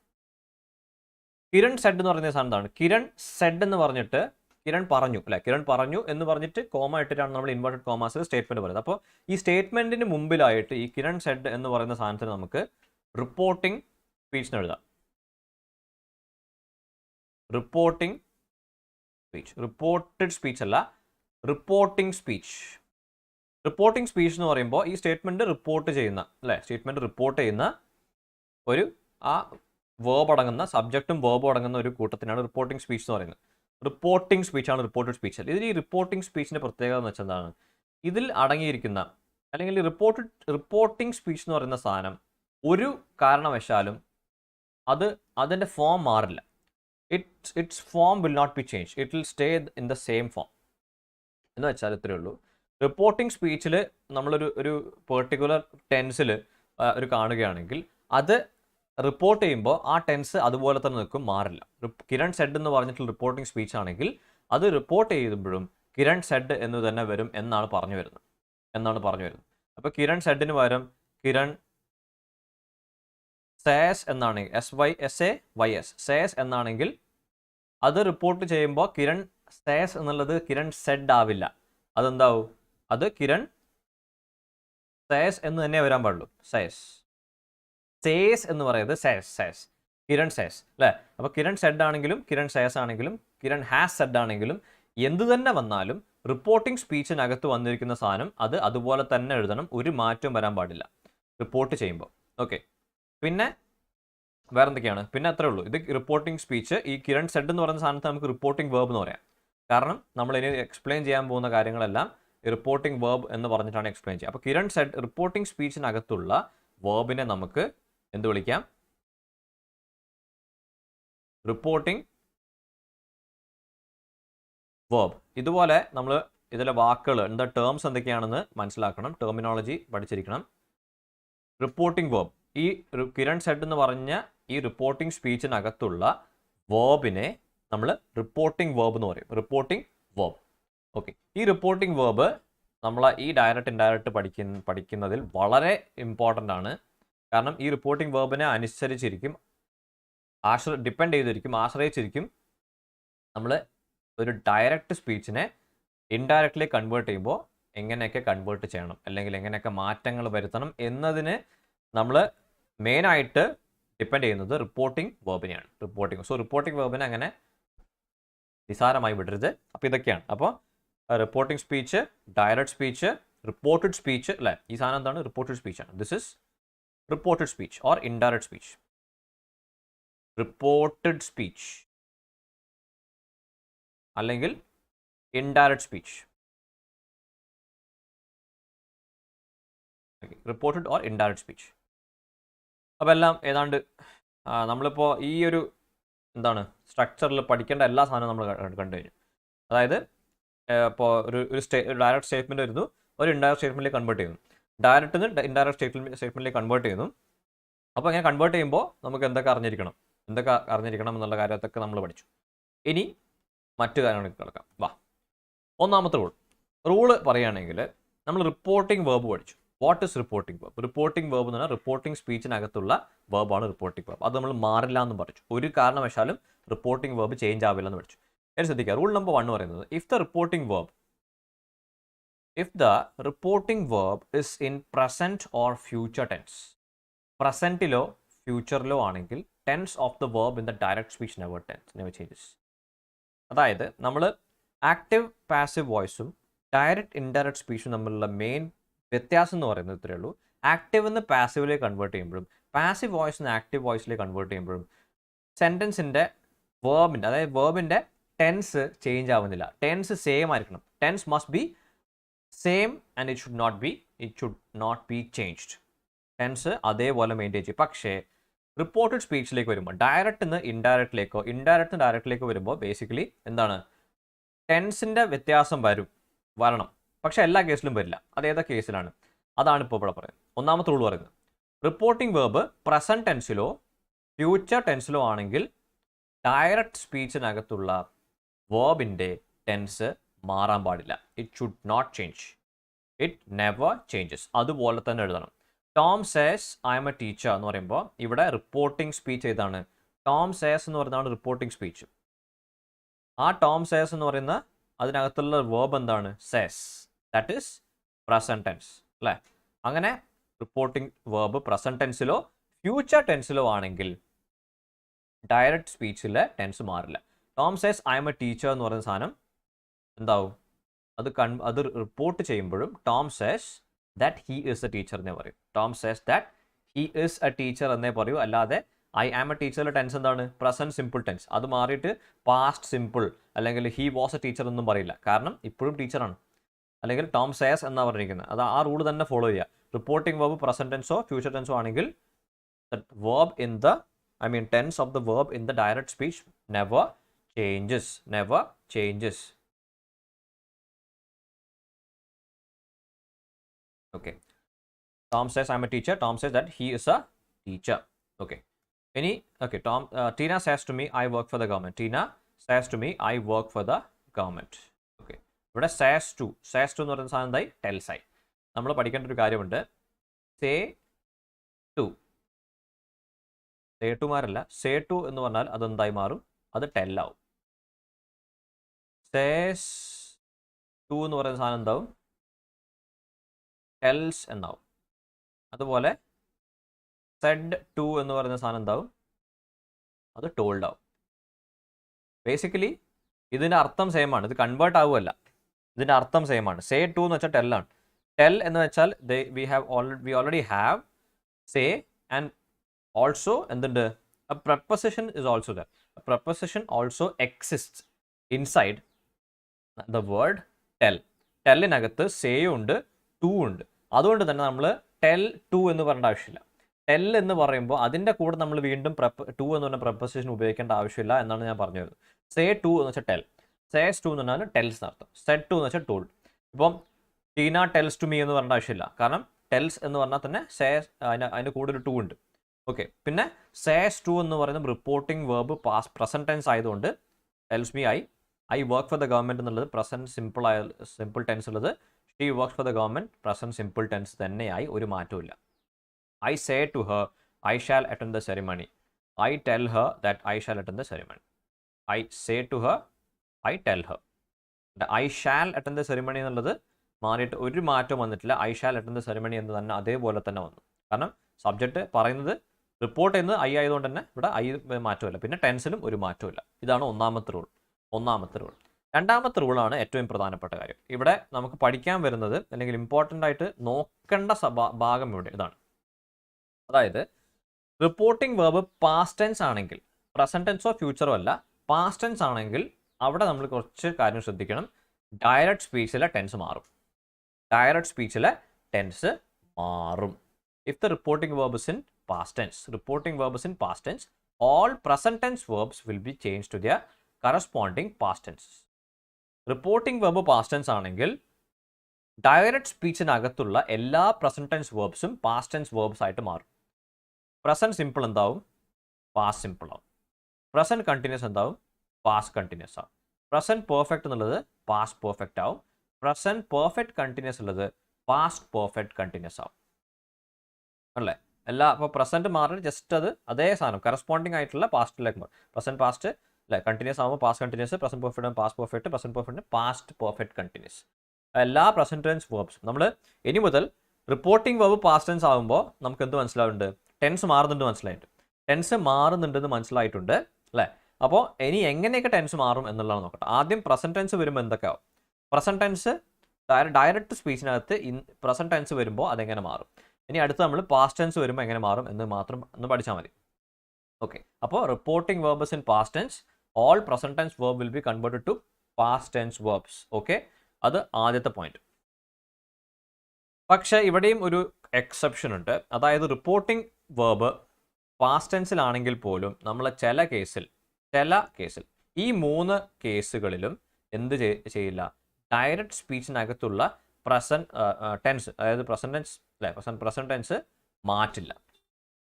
കിരൺ സെഡ് എന്ന് പറയുന്ന സാധനം എന്താണ്? കിരൺ സെഡ് എന്ന് പറഞ്ഞിട്ട് കിരൺ പറഞ്ഞു അല്ലേ, കിരൺ പറഞ്ഞു എന്ന് പറഞ്ഞിട്ട് കോമ ഇട്ടിട്ടാണ് നമ്മൾ ഇൻവേർട്ടഡ് കോമാസിൽ സ്റ്റേറ്റ്മെൻറ്റ് പറയുന്നത്. അപ്പോൾ ഈ സ്റ്റേറ്റ്മെൻറ്റിന് മുമ്പിലായിട്ട് ഈ കിരൺ സെഡ് എന്ന് പറയുന്ന സാധനത്തിന് നമുക്ക് റിപ്പോർട്ടിംഗ് സ്പീച്ച് എന്ന് എഴുതാം. റിപ്പോർട്ടഡ് സ്പീച്ച് അല്ല, റിപ്പോർട്ടിംഗ് സ്പീച്ച്. റിപ്പോർട്ടിംഗ് സ്പീച്ച് എന്ന് പറയുമ്പോൾ ഈ സ്റ്റേറ്റ്മെൻറ്റ് റിപ്പോർട്ട് ചെയ്യുന്ന ഒരു ആ വേർബ് അടങ്ങുന്ന, സബ്ജക്റ്റും വേർബും അടങ്ങുന്ന ഒരു കൂട്ടത്തിനാണ് റിപ്പോർട്ടിംഗ് സ്പീച്ച് എന്ന് പറയുന്നത്. റിപ്പോർട്ടിംഗ് സ്പീച്ചാണ് റിപ്പോർട്ടഡ് സ്പീച്ച്. ഇതിൽ ഈ റിപ്പോർട്ടിംഗ് സ്പീച്ചിൻ്റെ പ്രത്യേകത എന്ന് വെച്ചാൽ എന്താണ്? ഇതിൽ അടങ്ങിയിരിക്കുന്ന, അല്ലെങ്കിൽ റിപ്പോർട്ടിംഗ് സ്പീച്ച് എന്ന് പറയുന്ന സാധനം ഒരു കാരണവശാലും അതിൻ്റെ ഫോം മാറില്ല. Its form will not be change, it will stay in the same form എന്ന് വെച്ചാൽ ഇത്രയേ ഉള്ളൂ. റിപ്പോർട്ടിംഗ് സ്പീച്ചിൽ നമ്മളൊരു പെർട്ടിക്കുലർ ടെൻസിൽ ഒരു കാണുകയാണെങ്കിൽ അത് റിപ്പോർട്ട് ചെയ്യുമ്പോൾ ആ ടെൻസ് അതുപോലെ തന്നെ നിൽക്കും, മാറില്ല. കിരൺ സെഡ് എന്ന് പറഞ്ഞിട്ടുള്ള റിപ്പോർട്ടിംഗ് സ്പീച്ച് ആണെങ്കിൽ അത് റിപ്പോർട്ട് ചെയ്യുമ്പോഴും കിരൺ സെഡ് എന്ന് തന്നെ വരും എന്നാണ് പറഞ്ഞു വരുന്നത്. അപ്പോൾ കിരൺ സെഡിന് പകരം കിരൺ സേസ് എന്നാണെങ്കിൽ SYSAYS സേസ് എന്നാണെങ്കിൽ അത് റിപ്പോർട്ട് ചെയ്യുമ്പോൾ കിരൺ സേസ് എന്നുള്ളത് കിരൺ സെഡ് ആവില്ല. അതെന്താവും? അത് കിരൺ സേസ് എന്ന് തന്നെ വരാൻ പാടുള്ളൂ. സേസ് എന്ന് പറയുന്നത് സേസ്, കിരൺ സേസ് അല്ലേ. അപ്പോൾ കിരൺ സെഡ് ആണെങ്കിലും കിരൺ സേസ് ആണെങ്കിലും കിരൺ ഹാസ് സെഡ് ആണെങ്കിലും എന്ത് തന്നെ വന്നാലും റിപ്പോർട്ടിംഗ് സ്പീച്ചിനകത്ത് വന്നിരിക്കുന്ന സാധനം അത് അതുപോലെ തന്നെ എഴുതണം, ഒരു മാറ്റവും വരാൻ പാടില്ല റിപ്പോർട്ട് ചെയ്യുമ്പോൾ. ഓക്കെ, പിന്നെ വേറെ എന്തൊക്കെയാണ്? പിന്നെ അത്രേ ഉള്ളൂ. ഇത് റിപ്പോർട്ടിംഗ് സ്പീച്ച്. ഈ കിരൺ സെഡ് എന്ന് പറയുന്ന സാധനത്തെ നമുക്ക് റിപ്പോർട്ടിംഗ് വേർബ് എന്ന് പറയാം. കാരണം നമ്മൾ ഇനി എക്സ്പ്ലെയിൻ ചെയ്യാൻ പോകുന്ന കാര്യങ്ങളെല്ലാം റിപ്പോർട്ടിംഗ് വേർബ് എന്ന് പറഞ്ഞിട്ടാണ് എക്സ്പ്ലെയിൻ ചെയ്യുക. അപ്പോൾ കിരൺ സെഡ് റിപ്പോർട്ടിംഗ് സ്പീച്ചിനകത്തുള്ള വേർബിനെ നമുക്ക് എന്ത് വിളിക്കാം? Reporting verb. ഇതുപോലെ നമ്മൾ ഇതിലെ വാക്കുകൾ എന്താ, ടേംസ് എന്തൊക്കെയാണെന്ന് മനസ്സിലാക്കണം, ടെർമിനോളജി പഠിച്ചിരിക്കണം. റിപ്പോർട്ടിംഗ് വേർബ്, ഈ കിരൺ സെഡ് എന്ന് പറഞ്ഞ ഈ റിപ്പോർട്ടിംഗ് സ്പീച്ചിനകത്തുള്ള വേർബിനെ നമ്മൾ റിപ്പോർട്ടിംഗ് വേർബ് എന്ന് പറയും. Reporting verb. ഓക്കെ, ഈ റിപ്പോർട്ടിംഗ് വേർബ് നമ്മൾ ഈ ഡയറക്റ്റ് ഇൻഡയറക്റ്റ് പഠിക്കുന്നതിൽ വളരെ ഇമ്പോർട്ടൻ്റ് ആണ്. കാരണം ഈ റിപ്പോർട്ടിംഗ് വേർബിനെ അനുസരിച്ചിരിക്കും, ആശ്രയിച്ചിരിക്കും നമ്മൾ ഒരു ഡയറക്റ്റ് സ്പീച്ചിനെ ഇൻഡയറക്റ്റ്ലി കൺവേർട്ട് ചെയ്യുമ്പോൾ എങ്ങനെയൊക്കെ കൺവേർട്ട് ചെയ്യണം അല്ലെങ്കിൽ എങ്ങനെയൊക്കെ മാറ്റങ്ങൾ വരുത്തണം എന്നതിന് നമ്മൾ മെയിനായിട്ട് ഡിപ്പെൻഡ് ചെയ്യുന്നത് റിപ്പോർട്ടിംഗ് വേർബിനെയാണ്. റിപ്പോർട്ടിംഗ് വേർബിനെ അങ്ങനെ നിസാരമായി വിടരുത്. അപ്പോൾ ഇതൊക്കെയാണ്. അപ്പോൾ reporting speech, direct speech, reported speech അല്ലേ, ഈ സാധനം എന്താണ്? റിപ്പോർട്ടഡ് സ്പീച്ചാണ്. This is reported speech or indirect speech. Reported speech അല്ലെങ്കിൽ indirect speech. Reported or indirect speech. അപ്പോൾ എല്ലാം ഏതാണ്ട് നമ്മളിപ്പോൾ ഈ ഒരു എന്താണ് സ്ട്രക്ചറിൽ പഠിക്കേണ്ട എല്ലാ സാധനവും നമ്മൾ കണ്ടു കഴിഞ്ഞു. അതായത് ഇപ്പോൾ ഒരു ഡയറക്റ്റ് സ്റ്റേറ്റ്മെൻറ്റ് വരുന്നു, ഒരു ഇൻഡയറക്റ്റ് സ്റ്റേറ്റ്മെൻറ്റിലേക്ക് കൺവേർട്ട് ചെയ്യുന്നു, ഡയറക്റ്റ് നിന്ന് ഇൻഡയറക്റ്റ് സ്റ്റേറ്റ്മെൻറ്റിലേക്ക് കൺവേർട്ട് ചെയ്യുന്നു. അപ്പോൾ അങ്ങനെ കൺവേർട്ട് ചെയ്യുമ്പോൾ നമുക്ക് എന്തൊക്കെ അറിഞ്ഞിരിക്കണം എന്നുള്ള കാര്യത്തൊക്കെ നമ്മൾ പഠിച്ചു. ഇനി മറ്റു കാര്യങ്ങളിലേക്ക് കിടക്കാം. വാ, ഒന്നാമത്തെ റൂള് പറയുകയാണെങ്കിൽ നമ്മൾ റിപ്പോർട്ടിംഗ് വേർബ് പഠിച്ചു. What is reporting verb? Reporting verb എന്ന് പറഞ്ഞാൽ റിപ്പോർട്ടിംഗ് സ്പീച്ചിനകത്തുള്ള വേർബാണ് റിപ്പോർട്ടിംഗ് വേർബ്. അത് നമ്മൾ മാറില്ല എന്നും പഠിച്ചു. ഒരു കാരണവശാലും റിപ്പോർട്ടിംഗ് വേർബ് ചേഞ്ച് ആവില്ല എന്ന് പഠിച്ചു. എന്ന് ശ്രദ്ധിക്കുക. റൂൾ നമ്പർ 1 പറയുന്നത് if the reporting verb is in present or future tense. പ്രസന്റിലോ ഫ്യൂച്ചറിലോ ആണെങ്കിൽ tense of the verb in the direct speech never changes. അതായത് നമ്മൾ ആക്റ്റീവ് പാസീവ് വോയിസും ഡയറക്റ്റ് ഇൻഡയറക്റ്റ് സ്പീച്ചും തമ്മിലുള്ള മെയിൻ വ്യത്യാസം എന്ന് പറയുന്നത് ഇത്രയേ ഉള്ളൂ. ആക്റ്റീവ് നിന്ന് പാസീവിലേക്ക് കൺവേർട്ട് ചെയ്യുമ്പോഴും പാസീവ് വോയിസ് നിന്ന് ആക്റ്റീവ് വോയിസിലേക്ക് കൺവേർട്ട് ചെയ്യുമ്പോഴും സെൻറ്റൻസിൻ്റെ വേർബിൻ്റെ, അതായത് വേർബിൻ്റെ ടെൻസ് ചേഞ്ച് ആവുന്നില്ല. ടെൻസ് സെയിം ആയിരിക്കണം. Tense must be same and it should not be changed. Tense അതേപോലെ മെയിൻറ്റെയിൻ ചെയ്യും. പക്ഷേ റിപ്പോർട്ടഡ് സ്പീച്ചിലേക്ക് വരുമ്പോൾ ഡയറക്റ്റ് നിന്ന് ഇൻഡയറക്റ്റിലേക്കോ ഇൻഡയറക്റ്റ് നിന്ന് ഡയറക്റ്റിലേക്ക് വരുമ്പോൾ ബേസിക്കലി എന്താണ്, ടെൻസിൻ്റെ വ്യത്യാസം വരണം. പക്ഷേ എല്ലാ കേസിലും വരില്ല. അതേതാ കേസിലാണ്? അതാണ് ഇപ്പോൾ ഇവിടെ പറയുന്നത്. ഒന്നാമത്തെ റൂൾ പറയുന്നത് റിപ്പോർട്ടിംഗ് വേർബ് പ്രസന്റ് ടെൻസിലോ ഫ്യൂച്ചർ ടെൻസിലോ ആണെങ്കിൽ ഡയറക്റ്റ് സ്പീച്ചിനകത്തുള്ള വേർബിൻ്റെ ടെൻസ് മാറാൻ പാടില്ല. It should not change. It never changes. അതുപോലെ തന്നെ എഴുതണം. Tom says I am a teacher എന്ന് പറയുമ്പോൾ ഇവിടെ റിപ്പോർട്ടിംഗ് സ്പീച്ച് ഏതാണ്? ടോം സേസ് എന്ന് പറയുന്നതാണ് റിപ്പോർട്ടിംഗ് സ്പീച്ച്. ആ ടോം സേസ് എന്ന് പറയുന്ന അതിനകത്തുള്ള വേർബ് എന്താണ്? Says. That is present tense അല്ലേ? അങ്ങനെ റിപ്പോർട്ടിംഗ് വേർബ് പ്രസന്റ് ടെൻസിലോ ഫ്യൂച്ചർ ടെൻസിലോ ആണെങ്കിൽ ഡയറക്റ്റ് സ്പീച്ചിലെ ടെൻസ് മാറില്ല. Tom says I am a teacher എന്ന് പറയുന്ന സാധനം എന്താവും? അത് റിപ്പോർട്ട് ചെയ്യുമ്പോഴും Tom says that he is a teacher എന്നേ പറയും. Tom says that he is a teacher എന്നേ പറയൂ. അല്ലാതെ ഐ ആം എ ടീച്ചറിലെ ടെൻസ് എന്താണ്? Present simple tense. അത് മാറിയിട്ട് പാസ്റ്റ് സിമ്പിൾ അല്ലെങ്കിൽ ഹീ വാസ് എ ടീച്ചർ എന്നും പറയില്ല. കാരണം ഇപ്പോഴും ടീച്ചറാണ്. അല്ലെങ്കിൽ ടോം സേസ് എന്നാണ് പറഞ്ഞിരിക്കുന്നത്. അത് ആ റൂൾ തന്നെ ഫോളോ ചെയ്യുക. റിപ്പോർട്ടിംഗ് വേർബ് പ്രസന്റ് ടെൻസോ ഫ്യൂച്ചർ ടെൻസോ ആണെങ്കിൽ tense of the verb in the direct speech never changes. Okay. Tom says I'm a teacher. Tom says that he is a teacher. Okay. Tina says to me I work for the government. Tina says to me I work for the government. Okay. ഇവിടെ says to എന്ന് പറയുന്ന സാധനം എന്തായി? tells ആയി. നമ്മൾ പഠിക്കേണ്ട ഒരു കാര്യമുണ്ട്. say to മാറില്ല. say to എന്ന് പറഞ്ഞാൽ അതെന്തായി മാറും? അത് tell ആവും. says to എന്ന് പറയുന്ന സാധനം എന്താവും? tells എന്നാവും. അതുപോലെ said to എന്ന് പറയുന്ന സാധനം എന്താവും? അത് told ആവും. ബേസിക്കലി ഇതിൻ്റെ അർത്ഥം സെയിം ആണ്. ഇത് കൺവേർട്ട് ആവുമല്ല. ഇതിൻ്റെ അർത്ഥം സെയിം ആണ്. say to എന്ന് വെച്ചാൽ tell ആണ്. tell എന്ന് വെച്ചാൽ we already have say and also എന്തുണ്ട്? A preposition is also there. A preposition also exists inside the word tell. ടെല്ലിനകത്ത് say ഉണ്ട് to ഉണ്ട്. അതുകൊണ്ട് തന്നെ നമ്മൾ tell to എന്ന് പറയേണ്ട ആവശ്യമില്ല. tell എന്ന് പറയുമ്പോൾ അതിൻ്റെ കൂടെ നമ്മൾ വീണ്ടും to എന്ന് പറഞ്ഞ preposition ഉപയോഗിക്കേണ്ട ആവശ്യമില്ല എന്നാണ് ഞാൻ പറഞ്ഞത്. say to എന്ന് വെച്ചാൽ tell. says to എന്ന് പറഞ്ഞാൽ tells എന്നർത്ഥം. said to എന്ന് വെച്ചാൽ told. ഇപ്പം ടീന tells to me എന്ന് പറയേണ്ട ആവശ്യമില്ല. കാരണം tells എന്ന് പറഞ്ഞാൽ തന്നെ says അതിൻ്റെ കൂടെ ഒരു to ഉണ്ട്. ഓക്കെ. പിന്നെ says to എന്ന് പറയുന്നത് റിപ്പോർട്ടിംഗ് വേർബ് പ്രസന്റ് ടെൻസ് ആയതുകൊണ്ട് tells me I work for the government എന്നുള്ളത് പ്രസന്റ് സിമ്പിൾ ടെൻസ് ഉള്ളത്. she works for the government present simple tense തന്നെയായി, ഒരു മാറ്റവും ഇല്ല. I say to her I shall attend the ceremony. I tell her that I shall attend the ceremony. I say to her I tell her. I shall attend the ceremony എന്നുള്ളത് മാറിയിട്ട് ഒരു മാറ്റം വന്നിട്ടില്ല. I shall attend the ceremony എന്ന് തന്നെ അതേപോലെ തന്നെ വന്നു. കാരണം സബ്ജക്റ്റ് പറയുന്നത് റിപ്പോർട്ട് ചെയ്യുന്നത് ഐ ആയതുകൊണ്ട് തന്നെ ഇവിടെ ഐ മാറ്റമില്ല. പിന്നെ ടെൻസിലും ഒരു മാറ്റമില്ല. ഇതാണ് ഒന്നാമത്തെ റൂൾ. രണ്ടാമത്തെ റൂളാണ് ഏറ്റവും പ്രധാനപ്പെട്ട കാര്യം. ഇവിടെ നമുക്ക് പഠിക്കാൻ വരുന്നത് അല്ലെങ്കിൽ ഇമ്പോർട്ടൻ്റ് ആയിട്ട് നോക്കേണ്ട ഭാഗം ഇവിടെ ഇതാണ്. അതായത് റിപ്പോർട്ടിംഗ് വേർബ് പാസ്റ്റ് ടെൻസ് ആണെങ്കിൽ, പ്രസന്റ് ടെൻസോ ഫ്യൂച്ചറോ അല്ല, പാസ്റ്റ് ടെൻസ് ആണെങ്കിൽ അവിടെ നമ്മൾ കുറച്ച് കാര്യം ശ്രദ്ധിക്കണം. ഡയറക്റ്റ് സ്പീച്ചിലെ ടെൻസ് മാറും. If the reporting verb is in past tense, all present tense verbs will be changed to their corresponding past tenses. Reporting verb past tense ആണെങ്കിൽ ഡയറക്റ്റ് സ്പീച്ചിനകത്തുള്ള എല്ലാ പ്രസന്റ് ടെൻസ് വേർബ്സും പാസ്റ്റ് ടെൻസ് വേർബ്സ് ആയിട്ട് മാറും. Present simple എന്താവും? Past simple ആവും. Present continuous എന്താവും? Past continuous ആവും. പ്രസന്റ് പെർഫെക്റ്റ് എന്നുള്ളത് പാസ്റ്റ് പെർഫെക്റ്റ് ആവും. പ്രസന്റ് പെർഫെക്റ്റ് കണ്ടിന്യൂസ് ഉള്ളത് പാസ്റ്റ് പെർഫെക്റ്റ് കണ്ടിന്യൂസ് ആവും. അല്ലേ? അപ്പോൾ പ്രസന്റ് മാറി ജസ്റ്റ് അത് അതേ സാധനം കറസ്പോണ്ടിങ് ആയിട്ടുള്ള പാസ്റ്റിലേക്ക് മാറും. പ്രസന്റ് പാസ്റ്റ് അല്ലേ, കണ്ടിന്യൂസ് ആകുമ്പോൾ past continuous, present perfect past perfect, present perfect past perfect continuous. എല്ലാ പ്രസന്റ് ടെൻസ് വേർബ്സും നമ്മൾ ഇനി മുതൽ റിപ്പോർട്ടിംഗ് വേർബ് പാസ്റ്റ് ടെൻസ് ആകുമ്പോൾ നമുക്ക് എന്ത് മനസ്സിലാവുന്നുണ്ട്? ടെൻസ് മാറുന്നുണ്ടെന്ന് മനസ്സിലായിട്ടുണ്ട് അല്ലേ? അപ്പോൾ ഇനി എങ്ങനെയൊക്കെ ടെൻസ് മാറും എന്നുള്ളതാണ് നോക്കട്ടെ. ആദ്യം പ്രസന്റ് ടെൻസ് വരുമ്പോൾ എന്തൊക്കെയാവും? പ്രസന്റ് ടെൻസ് ഡയറക്റ്റ് സ്പീച്ചിനകത്ത് പ്രസന്റ് ടെൻസ് വരുമ്പോൾ അതെങ്ങനെ മാറും? ഇനി അടുത്ത് നമ്മൾ പാസ്റ്റ് ടെൻസ് വരുമ്പോൾ എങ്ങനെ മാറും എന്ന് മാത്രം ഒന്ന് പഠിച്ചാൽ മതി. ഓക്കെ, അപ്പോൾ reporting verbs in past tense, all present tense verb will be converted to past tense verbs. Okay, അത് ആദ്യത്തെ പോയിന്റ്. പക്ഷേ ഇവിടെയും ഒരു എക്സെപ്ഷൻ ഉണ്ട്. അതായത് റിപ്പോർട്ടിംഗ് വേർബ് പാസ്റ്റ് ടെൻസിലാണെങ്കിൽ പോലും നമ്മൾ ചില കേസിൽ ഈ 3 കേസുകളിലും എന്ത് ചെയ്യില്ല? ഡയറക്റ്റ് സ്പീച്ചിനകത്തുള്ള പ്രസന്റ് ടെൻസ്, അതായത് പ്രസന്റ് ടെൻസ് അല്ലേ, പ്രസന്റ് ടെൻസ് മാറ്റില്ല.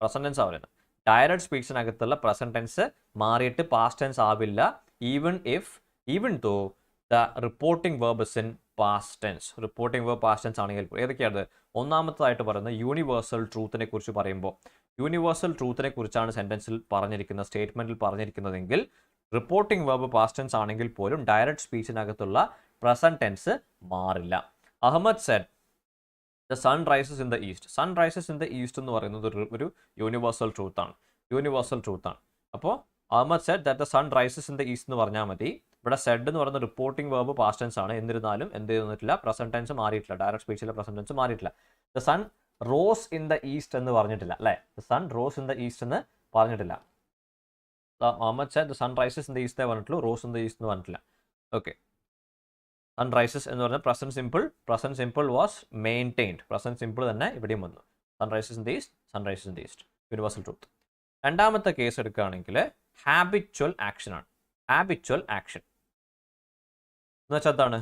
പ്രസന്റ് ടെൻസ് ആവില്ല. ഡയറക്റ്റ് സ്പീച്ചിനകത്തുള്ള പ്രസന്റ് ടെൻസ് മാറിയിട്ട് പാസ്റ്റ് ടെൻസ് ആവില്ല. Even though the reporting verb is in past tense. Reporting verb past tense ആണെങ്കിൽ ഏതൊക്കെയാണ്? ഒന്നാമത്തേതായിട്ട് പറയുന്നത് യൂണിവേഴ്സൽ ട്രൂത്തിനെ കുറിച്ച് പറയുമ്പോൾ, യൂണിവേഴ്സൽ ട്രൂത്തിനെ കുറിച്ചാണ് സെന്റൻസിൽ പറഞ്ഞിരിക്കുന്നത്, സ്റ്റേറ്റ്മെന്റിൽ പറഞ്ഞിരിക്കുന്നതെങ്കിൽ റിപ്പോർട്ടിംഗ് വേർബ് പാസ്റ്റ് ടെൻസ് ആണെങ്കിൽ പോലും ഡയറക്റ്റ് സ്പീച്ചിനകത്തുള്ള പ്രസന്റ് ടെൻസ് മാറില്ല. Ahmed said the sun rises in the east. Sun rises in the east എന്ന് പറയുന്നത് ഒരു യൂണിവേഴ്സൽ ട്രൂത്താണ്. അപ്പോൾ Ahmed said that the sun rises in the east എന്ന് പറഞ്ഞാൽ മതി. ഇവിടെ സെഡ് എന്ന് പറയുന്ന റിപ്പോർട്ടിംഗ് വേർബ് പാസ്റ്റ് ടെൻസ് ആണ്. എന്നിരുന്നാലും എന്ത് ചെയ്തിട്ടില്ല? പ്രസന്റ് ടെൻസ് മാറിയിട്ടില്ല. ഡയറക്റ്റ് സ്പീച്ചിലെ പ്രസന്റ് ടെൻസ് മാറിയിട്ടില്ല. The sun rose in the east എന്ന് പറഞ്ഞിട്ടില്ല അല്ലേ? The sun rose in the east എന്ന് പറഞ്ഞിട്ടില്ല. Ahmed said the sun rises in the east പറഞ്ഞിട്ടുള്ളൂ, റോസ് ഇൻ ദ ഈസ്റ്റ് എന്ന് പറഞ്ഞിട്ടില്ല. ഓക്കെ, സൺ റൈസസ് എന്ന് പറഞ്ഞാൽ present simple was maintained. Present simple തന്നെ ഇവിടെയും വന്നു. Sun rises in the east, universal truth. രണ്ടാമത്തെ കേസ് എടുക്കുകയാണെങ്കിൽ ഹാബിച്വൽ ആക്ഷൻ ആണ്. ഹാബിച്വൽ ആക്ഷൻ എന്ന് വെച്ചാൽ എന്താണ്?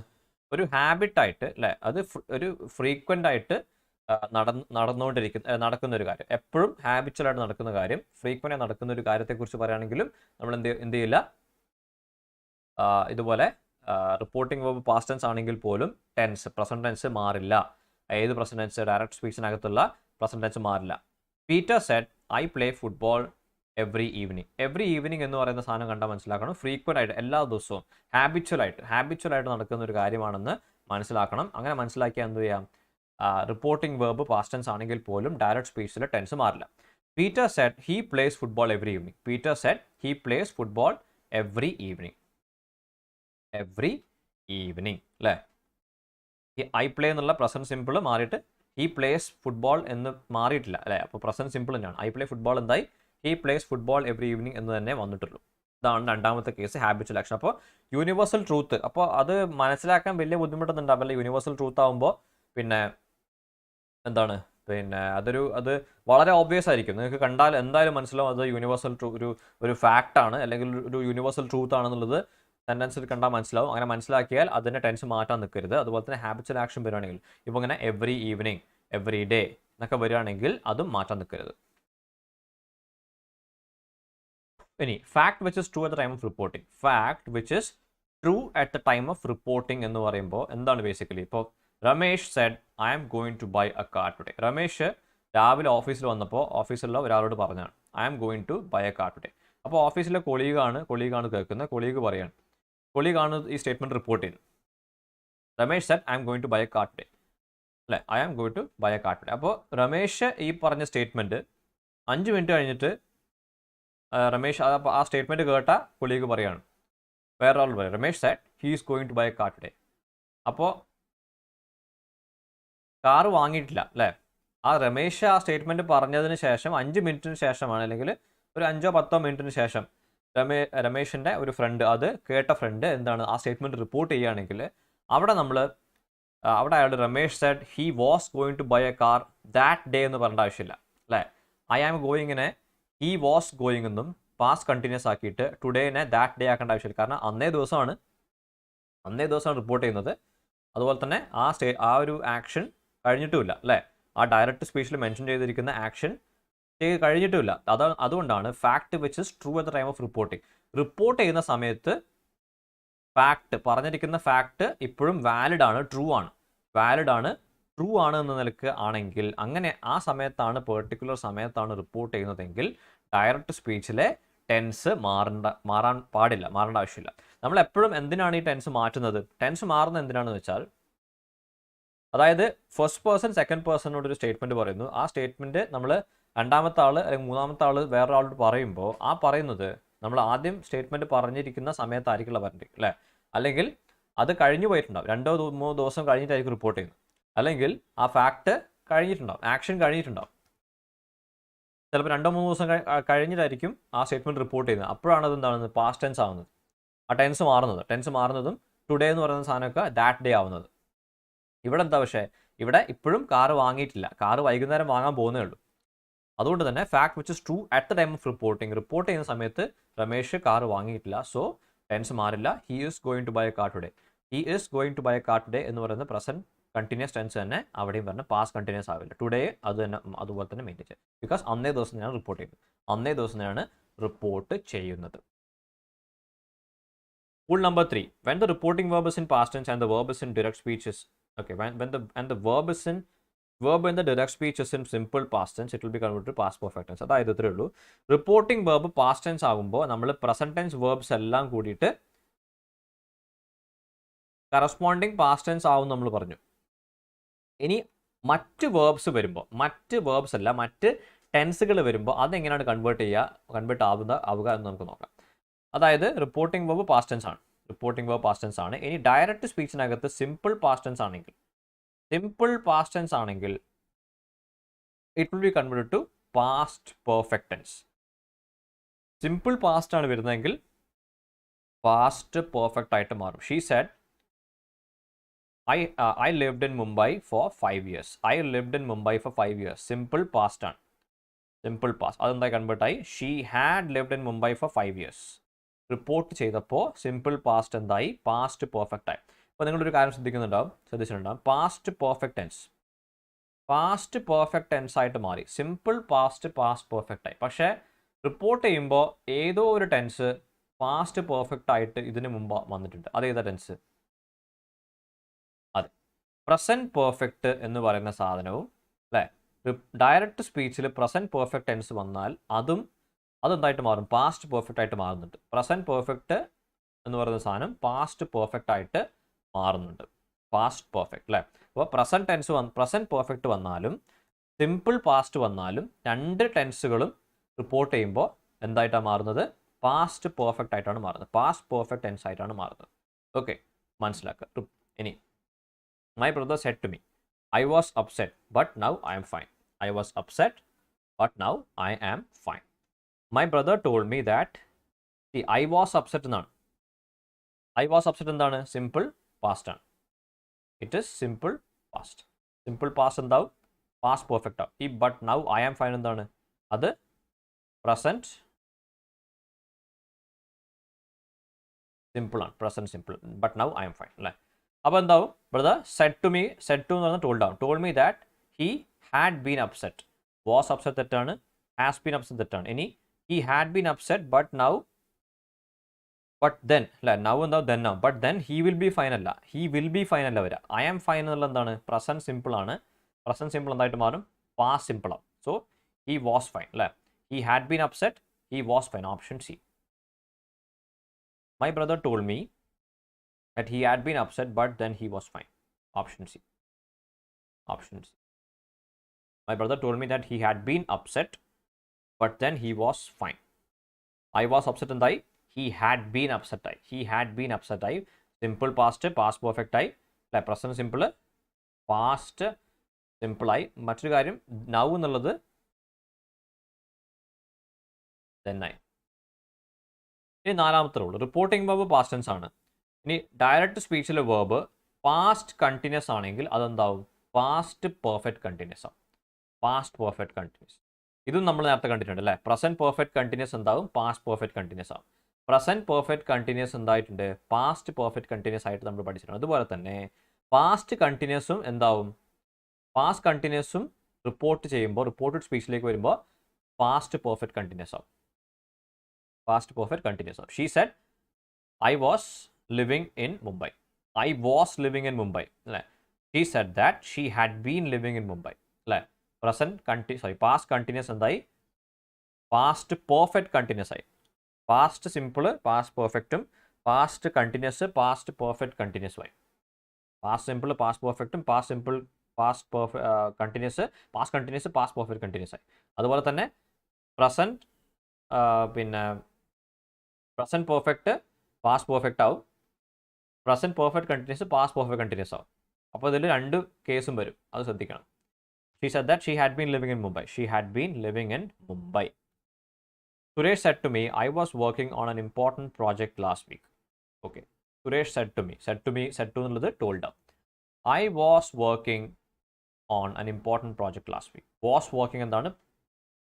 ഒരു ഹാബിറ്റായിട്ട് അല്ലേ, അത് ഒരു ഫ്രീക്വൻ്റ് ആയിട്ട് നടക്കുന്ന ഒരു കാര്യം, എപ്പോഴും ഹാബിച്വലായിട്ട് നടക്കുന്ന കാര്യം, ഫ്രീക്വൻ്റ് ആയി നടക്കുന്ന ഒരു കാര്യത്തെക്കുറിച്ച് പറയുകയാണെങ്കിലും നമ്മൾ എന്ത് ചെയ്യില്ല? ഇതുപോലെ റിപ്പോർട്ടിംഗ് വേർബ് പാസ്റ്റ് ടെൻസ് ആണെങ്കിൽ പോലും പ്രസന്റ് ടെൻസ് മാറില്ല. ഏത് പ്രസന്റ് ടെൻസ്? ഡയറക്റ്റ് സ്പീച്ചിനകത്തുള്ള പ്രസന്റ് ടെൻസ് മാറില്ല. Peter said I play football every evening എന്ന് പറയുന്ന സാധനം കണ്ടാൽ മനസ്സിലാക്കണം. ഫ്രീക്വൻ്റ് ആയിട്ട് എല്ലാ ദിവസവും ഹാബിച്വലായിട്ട് നടക്കുന്ന ഒരു കാര്യമാണെന്ന് മനസ്സിലാക്കണം. അങ്ങനെ മനസ്സിലാക്കിയാൽ എന്ത് ചെയ്യാം? റിപ്പോർട്ടിംഗ് വേർബ് പാസ്റ്റ് ടെൻസ് ആണെങ്കിൽ പോലും ഡയറക്റ്റ് സ്പീച്ചിലെ ടെൻസ് മാറില്ല. Peter Z he place football every evening അല്ലേ? ഐ പ്ലേ എന്നുള്ള പ്രസന്റ് സിമ്പിൾ മാറിയിട്ട് ഹി പ്ലേസ് ഫുട്ബോൾ എന്ന് മാറിയിട്ടില്ല അല്ലേ? അപ്പോൾ പ്രസന്റ് സിമ്പിൾ തന്നെയാണ്. ഐ പ്ലേ ഫുട്ബോൾ എന്തായി? He place football every evening എന്ന് തന്നെ വന്നിട്ടുള്ളൂ. ഇതാണ് രണ്ടാമത്തെ കേസ്, ഹാബിച്വൽ ആക്ഷൻ. അപ്പോൾ യൂണിവേഴ്സൽ ട്രൂത്ത്, അപ്പോൾ അത് മനസ്സിലാക്കാൻ വലിയ ബുദ്ധിമുട്ടൊന്നും ഉണ്ടാവില്ല. യൂണിവേഴ്സൽ ട്രൂത്ത് ആകുമ്പോൾ പിന്നെ എന്താണ്, അത് വളരെ ഓബ്വിയസ് ആയിരിക്കും. നിങ്ങൾക്ക് കണ്ടാൽ എന്തായാലും മനസ്സിലാവും അത് യൂണിവേഴ്സൽ ഒരു ഫാക്റ്റാണ് അല്ലെങ്കിൽ ഒരു യൂണിവേഴ്സൽ ട്രൂത്ത് ആണെന്നുള്ളത് സെൻറ്റൻസിൽ കണ്ടാൽ മനസ്സിലാവും. അങ്ങനെ മനസ്സിലാക്കിയാൽ അതിൻ്റെ ടെൻസ് മാറ്റാൻ നിൽക്കരുത്. അതുപോലെ തന്നെ ഹാബിച്വൽ ആക്ഷൻ വരികയാണെങ്കിൽ ഇപ്പോൾ ഇങ്ങനെ എവറി ഈവനിങ്, എവറി ഡേ എന്നൊക്കെ വരികയാണെങ്കിൽ അതും മാറ്റാൻ നിൽക്കരുത്. ഇനി fact which is true at the time of reporting. Fact which is true at the time of reporting എന്ന് പറയുമ്പോൾ എന്താണ് ബേസിക്കലി? ഇപ്പോൾ Ramesh said I am going to buy a car today. Ramesh രാവിലെ ഓഫീസിൽ വന്നപ്പോൾ ഓഫീസിലുള്ള ഒരാളോട് പറഞ്ഞാണ് I am going to buy a car today. അപ്പോൾ ഓഫീസിലെ കൊളീഗാണ് കേൾക്കുന്നത്. കൊളീഗ് പറയാണ് കൊളീഗാണ് ഈ സ്റ്റേറ്റ്മെൻറ്റ് റിപ്പോർട്ട് ചെയ്യുന്നത്. Ramesh said I am going to buy a car today, അല്ലേ, I am going to buy a car today. അപ്പോൾ രമേശ് ഈ പറഞ്ഞ സ്റ്റേറ്റ്മെൻറ്റ് 5 മിനിറ്റ് കഴിഞ്ഞിട്ട് രമേശ് ആ സ്റ്റേറ്റ്മെൻറ്റ് കേട്ട കൊളീഗ് പറയാണ്, വേറെ ആൾ പറയും Ramesh said he is going to buy a car today. അപ്പോൾ കാറ് വാങ്ങിയിട്ടില്ല, അല്ലേ. ആ രമേശ് ആ സ്റ്റേറ്റ്മെൻറ്റ് പറഞ്ഞതിന് ശേഷം 5 മിനിറ്റിന് ശേഷമാണ്, അല്ലെങ്കിൽ ഒരു 5-10 മിനിറ്റിന് ശേഷം രമേശിൻ്റെ ഒരു ഫ്രണ്ട്, അത് കേട്ട ഫ്രണ്ട് എന്താണ് ആ സ്റ്റേറ്റ്മെൻറ്റ് റിപ്പോർട്ട് ചെയ്യുകയാണെങ്കിൽ അവിടെ അയാൾ Ramesh said he was going to buy a car that day എന്ന് പറയേണ്ട ആവശ്യമില്ല, അല്ലേ. ഐ ആം ഗോയിങ്ങിനെ ഹി വാസ് ഗോയിങ് എന്നും പാസ്റ്റ് കണ്ടിന്യൂസ് ആക്കിയിട്ട് ടുഡേനെ ദാറ്റ് ഡേ ആക്കേണ്ട ആവശ്യമില്ല. കാരണം അന്നേ ദിവസമാണ് റിപ്പോർട്ട് ചെയ്യുന്നത്. അതുപോലെ തന്നെ ആ ഒരു ആക്ഷൻ കഴിഞ്ഞിട്ടുമില്ല, അല്ലേ. ആ ഡയറക്റ്റ് സ്പീച്ചിൽ മെൻഷൻ ചെയ്തിരിക്കുന്ന ആക്ഷൻ കഴിഞ്ഞിട്ടുമില്ല. അതുകൊണ്ടാണ് fact which is true at the time of report ചെയ്യുന്ന സമയത്ത് പറഞ്ഞിരിക്കുന്ന ഫാക്ട് ഇപ്പോഴും വാലിഡ് ആണ്, ട്രൂ ആണ് എന്ന നിലക്ക് ആണെങ്കിൽ, അങ്ങനെ ആ സമയത്താണ് പെർട്ടിക്കുലർ സമയത്താണ് റിപ്പോർട്ട് ചെയ്യുന്നതെങ്കിൽ ഡയറക്റ്റ് സ്പീച്ചിലെ ടെൻസ് മാറേണ്ട ആവശ്യമില്ല. നമ്മൾ എപ്പോഴും എന്തിനാണ് ഈ ടെൻസ് മാറ്റുന്നത്? ടെൻസ് മാറുന്നത് എന്തിനാണെന്ന് വെച്ചാൽ, അതായത് ഫസ്റ്റ് പേഴ്സൺ സെക്കൻഡ് പേഴ്സണോടൊരു സ്റ്റേറ്റ്മെൻറ്റ് പറയുന്നു. ആ സ്റ്റേറ്റ്മെൻറ്റ് നമ്മൾ രണ്ടാമത്തെ ആൾ അല്ലെങ്കിൽ മൂന്നാമത്തെ ആൾ വേറൊരാളോട് പറയുമ്പോൾ ആ പറയുന്നത് നമ്മൾ ആദ്യം സ്റ്റേറ്റ്മെൻറ്റ് പറഞ്ഞിരിക്കുന്ന സമയത്തായിരിക്കില്ല പറഞ്ഞിരിക്കും, അല്ലേ. അല്ലെങ്കിൽ അത് കഴിഞ്ഞു പോയിട്ടുണ്ടാവും, 2-3 ദിവസം കഴിഞ്ഞിട്ടായിരിക്കും റിപ്പോർട്ട് ചെയ്യുന്നത്. അല്ലെങ്കിൽ ആ ഫാക്ട് കഴിഞ്ഞിട്ടുണ്ടാവും, ആക്ഷൻ കഴിഞ്ഞിട്ടുണ്ടാവും. ചിലപ്പോൾ 2-3 ദിവസം കഴിഞ്ഞിട്ടായിരിക്കും ആ സ്റ്റേറ്റ്മെൻറ്റ് റിപ്പോർട്ട് ചെയ്യുന്നത്. അപ്പോഴാണ് അത് എന്താണെന്ന് പാസ്റ്റ് ടെൻസ് ആവുന്നത്. ആ ടെൻസ് മാറുന്നതും ടുഡേ എന്ന് പറയുന്ന സാധനമൊക്കെ ദാറ്റ് ഡേ ആവുന്നത്. ഇവിടെ എന്താ, പക്ഷേ ഇവിടെ ഇപ്പോഴും കാറ് വാങ്ങിയിട്ടില്ല, കാറ് വൈകുന്നേരം വാങ്ങാൻ പോകുന്നേ ഉള്ളൂ. അതുകൊണ്ട് തന്നെ fact which is true at the time of report ചെയ്യുന്ന സമയത്ത് രമേശ് കാറ് വാങ്ങിയിട്ടില്ല. സോ ടെൻസ് മാറില്ല. He is going to buy a car today എന്ന് പറയുന്നത് പ്രസന്റ് കണ്ടിന്യൂസ് ടെൻസ് തന്നെ അവിടെയും പറഞ്ഞ് പാസ്റ്റ് കണ്ടിന്യൂസ് ആവില്ല. ടുഡേ അതുപോലെ തന്നെ മെയിൻറ്റെയിൻ ചെയ്യും. ബിക്കോസ് അന്നേ ദിവസം തന്നെയാണ് റിപ്പോർട്ട് ചെയ്യുന്നത്. Rule number 3. When the reporting verb is in past tense and the verb is in direct speech is the verb in the direct speech is in simple past tense, it will be converted to past perfect tense. അതായത് ഇത്രേ ഉള്ളൂ. Reporting verb past tense ആകുമ്പോൾ നമ്മൾ present tense verbs എല്ലാം കൂടിയിട്ട് corresponding past tense ആവും നമ്മൾ പറഞ്ഞു. ഇനി മറ്റ് ടെൻസുകൾ വരുമ്പോൾ അതെങ്ങനെയാണ് കൺവേർട്ട് ആവുക എന്ന് നമുക്ക് നോക്കാം. അതായത് റിപ്പോർട്ടിംഗ് വെർബ് പാസ്റ്റ് ടെൻസ് ആണ്. ഇനി ഡയറക്റ്റ് സ്പീച്ചിനകത്ത് സിമ്പിൾ പാസ്റ്റ് ടെൻസ് ആണെങ്കിൽ it will be converted to past perfect tense. Simple past ആണ് വരുന്നതെങ്കിൽ പാസ്റ്റ് പെർഫെക്റ്റ് ആയിട്ട് മാറും. She said I lived in Mumbai for 5 years. Simple past ആണ്. അതെന്തായി കൺവേർട്ട് ആയി? She had lived in Mumbai for 5 years. Report ചെയ്തപ്പോൾ simple past എന്തായി? Past perfect ആയി. അപ്പോൾ നിങ്ങളൊരു കാര്യം ശ്രദ്ധിച്ചിട്ടുണ്ടാവും. പാസ്റ്റ് പെർഫെക്റ്റ് ടെൻസ് ആയിട്ട് മാറി. സിമ്പിൾ പാസ്റ്റ് പെർഫെക്റ്റ് ആയി. പക്ഷേ റിപ്പോർട്ട് ചെയ്യുമ്പോൾ ഏതോ ഒരു ടെൻസ് പാസ്റ്റ് പെർഫെക്റ്റ് ആയിട്ട് ഇതിന് മുമ്പ് വന്നിട്ടുണ്ട്. അതേതാ ടെൻസ്? അതെ, പ്രസന്റ് പെർഫെക്റ്റ് എന്ന് പറയുന്ന സാധനവും, അല്ലേ. ഡയറക്റ്റ് സ്പീച്ചിൽ പ്രസന്റ് പെർഫെക്റ്റ് ടെൻസ് വന്നാൽ അതെന്തായിട്ട് മാറും? പാസ്റ്റ് പെർഫെക്റ്റ് ആയിട്ട് മാറുന്നുണ്ട്. പ്രസന്റ് പെർഫെക്റ്റ് എന്ന് പറയുന്ന സാധനം പാസ്റ്റ് പെർഫെക്റ്റ് ആയിട്ട് മാറുന്നുണ്ട്. പാസ്റ്റ് പെർഫെക്റ്റ്, അല്ലേ. അപ്പോൾ പ്രസന്റ് പെർഫെക്റ്റ് വന്നാലും സിമ്പിൾ പാസ്റ്റ് വന്നാലും രണ്ട് ടെൻസുകളും റിപ്പോർട്ട് ചെയ്യുമ്പോൾ എന്തായിട്ടാണ് മാറുന്നത്? പാസ്റ്റ് പെർഫെക്റ്റ് ആയിട്ടാണ് മാറുന്നത്. പാസ്റ്റ് പെർഫെക്റ്റ് ടെൻസ് ആയിട്ടാണ് മാറുന്നത്. ഓക്കെ, മനസ്സിലാക്കുക. ഇനി my brother said to me, I was upset, but now I am fine. My brother told me that, see, I was upset എന്നാണ്. എന്താണ്? സിമ്പിൾ പാസ്റ്റ് ആണ്. ഇറ്റ് ഈസ് സിമ്പിൾ പാസ്റ്റ് എന്താവും? Past perfect ആവും. ഈ but now I am fine എന്താണ്? അത് present simple ആണ്. But now I am fine, അല്ലേ. അപ്പോൾ എന്താവും? ബ്രദർ സെഡ് ടു എന്ന് പറഞ്ഞാൽ told me that he had been upset. Was upset തെറ്റാണ്, ഹാസ് ബീൻ അപ്സെറ്റ് തെറ്റാണ്. ഇനി he had been upset but then, അല്ലേ. നൗ എന്താവും? Then now. But then he will be fine അല്ല വരിക. ഐ ആം ഫൈൻ എന്നുള്ള എന്താണ്? പ്രസന്റ് സിമ്പിൾ ആണ്. പ്രസന്റ് സിമ്പിൾ എന്തായിട്ട് മാറും? പാസ്റ്റ് സിമ്പിൾ ആവും. സോ ഹി വാസ് ഫൈൻ, അല്ലേ. He had been upset, he was fine. Option C. My brother told me that he had been upset but then he was fine. Option C. Option C. My brother told me that he had been upset but then he was fine. I was upset എന്തായി, he had been upset ആയി. He had been upset ആയി. Simple past past perfect ആയി അല്ലെ. Present simple past simple ആയി. മറ്റൊരു കാര്യം now എന്നുള്ളത് then ആയി. ഇനി നാലാമത്തെ rule, reporting verb past tense ആണ്. ഇനി ഡയറക്റ്റ് സ്പീച്ചിലെ വെർബ് പാസ്റ്റ് കണ്ടിന്യൂസ് ആണെങ്കിൽ അതെന്താവും, പാസ്റ്റ് പെർഫെക്റ്റ് കണ്ടിന്യൂസ് ആവും. പാസ്റ്റ് പെർഫെക്റ്റ് കണ്ടിന്യൂസ് ഇതും നമ്മൾ നേരത്തെ കണ്ടിട്ടുണ്ട് അല്ലേ. പ്രസന്റ് പെർഫെക്റ്റ് കണ്ടിന്യൂസ് എന്താവും, പാസ്റ്റ് പെർഫെക്റ്റ് കണ്ടിന്യൂസ് ആവും. പ്രസന്റ് പെർഫെക്റ്റ് കണ്ടിന്യൂസ് എന്തായിട്ടുണ്ട്, പാസ്റ്റ് പെർഫെക്റ്റ് കണ്ടിന്യൂസ് ആയിട്ട് നമ്മൾ പഠിച്ചിട്ടുണ്ട്. അതുപോലെ തന്നെ പാസ്റ്റ് കണ്ടിന്യൂസും എന്താവും, പാസ്റ്റ് കണ്ടിന്യൂസും റിപ്പോർട്ട് ചെയ്യുമ്പോൾ റിപ്പോർട്ടഡ് സ്പീച്ചിലേക്ക് വരുമ്പോൾ പാസ്റ്റ് പെർഫെക്റ്റ് കണ്ടിന്യൂസ് ആവും. പാസ്റ്റ് പെർഫെക്റ്റ് കണ്ടിന്യൂസ് ആവും. She said I was living in Mumbai. I was living in Mumbai അല്ലേ. She said that she had been living in Mumbai അല്ലേ. പാസ്റ്റ് കണ്ടിന്യൂസ് എന്തായി, പാസ്റ്റ് പെർഫെക്റ്റ് കണ്ടിന്യൂസ് ആയി. Past simple past പെർഫെക്റ്റും past continuous past perfect കണ്ടിന്യൂസും ആയി. Past simple past പെർഫെക്റ്റും past simple past continuous past continuous past perfect continuous ആയി. അതുപോലെ തന്നെ present present perfect past perfect ആവും. Present perfect continuous past perfect continuous ആവും. അപ്പോൾ ഇതിൽ രണ്ട് കേസും വരും, അത് ശ്രദ്ധിക്കണം. She said that she had been living in Mumbai. She had been living in Mumbai. Suresh said to me, I was working on an important project last week. Okay. Suresh said to me. Said to എന്നുള്ളത് told up. I was working on an important project last week. Was working എന്താണ്,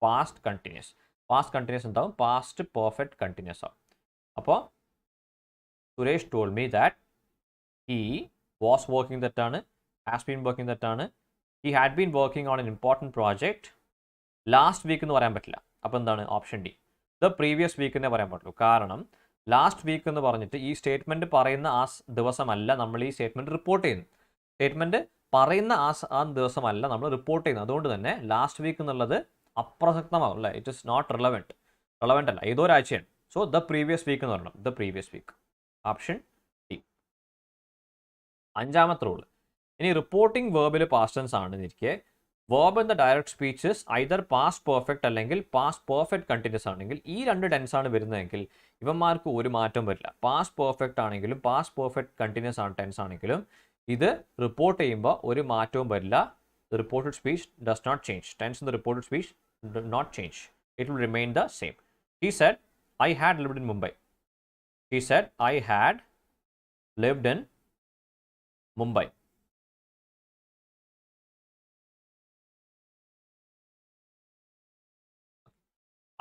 past continuous. Past continuous എന്താവും, past perfect continuous ആവും. അപ്പോൾ Suresh told me that he was working തെറ്റാണ്, has been working തെറ്റാണ്. He had been working on an important project last week എന്ന് പറയാൻ പറ്റില്ല. അപ്പോൾ എന്താണ്, option D, the previous week എന്നേ പറയാൻ പറ്റുള്ളൂ. കാരണം ലാസ്റ്റ് വീക്ക് എന്ന് പറഞ്ഞിട്ട് ഈ സ്റ്റേറ്റ്മെൻറ്റ് പറയുന്ന ആ ദിവസമല്ല നമ്മൾ ഈ സ്റ്റേറ്റ്മെൻറ്റ് റിപ്പോർട്ട് ചെയ്യുന്നത്. സ്റ്റേറ്റ്മെൻറ്റ് പറയുന്ന ആ ദിവസമല്ല നമ്മൾ റിപ്പോർട്ട് ചെയ്യുന്നത്. അതുകൊണ്ട് തന്നെ ലാസ്റ്റ് വീക്ക് എന്നുള്ളത് അപ്രസക്തമാകും അല്ലേ. ഇറ്റ് ഇസ് നോട്ട് റെലവെൻറ്റ് അല്ല, ഏതോ ഒരാഴ്ചയാണ്. സോ ദ പ്രീവിയസ് വീക്ക് എന്ന് പറയണം, the previous week. Option D. അഞ്ചാമത്തെ റൂൾ, ഇനി റിപ്പോർട്ടിംഗ് വേർബിൽ പാസ്റ്റ് ടെൻസ് ആണെന്നിരിക്കെ verb in the direct speeches either past perfect അല്ലെങ്കിൽ പാസ്റ്റ് പെർഫെക്റ്റ് കണ്ടിന്യൂസ് ആണെങ്കിൽ ഈ രണ്ട് ടെൻസ് ആണ് വരുന്നതെങ്കിൽ ഇവന്മാർക്ക് ഒരു മാറ്റം വരില്ല. പാസ്റ്റ് പെർഫെക്റ്റ് ആണെങ്കിലും പാസ്റ്റ് പെർഫെക്റ്റ് കണ്ടിന്യൂസ് ആണ് ടെൻസ് ആണെങ്കിലും ഇത് റിപ്പോർട്ട് ചെയ്യുമ്പോൾ ഒരു മാറ്റവും വരില്ല. The reported speech does not change. Tense in the reported speech do not change. It will remain the same. He said I had lived in Mumbai. He said I had lived in Mumbai.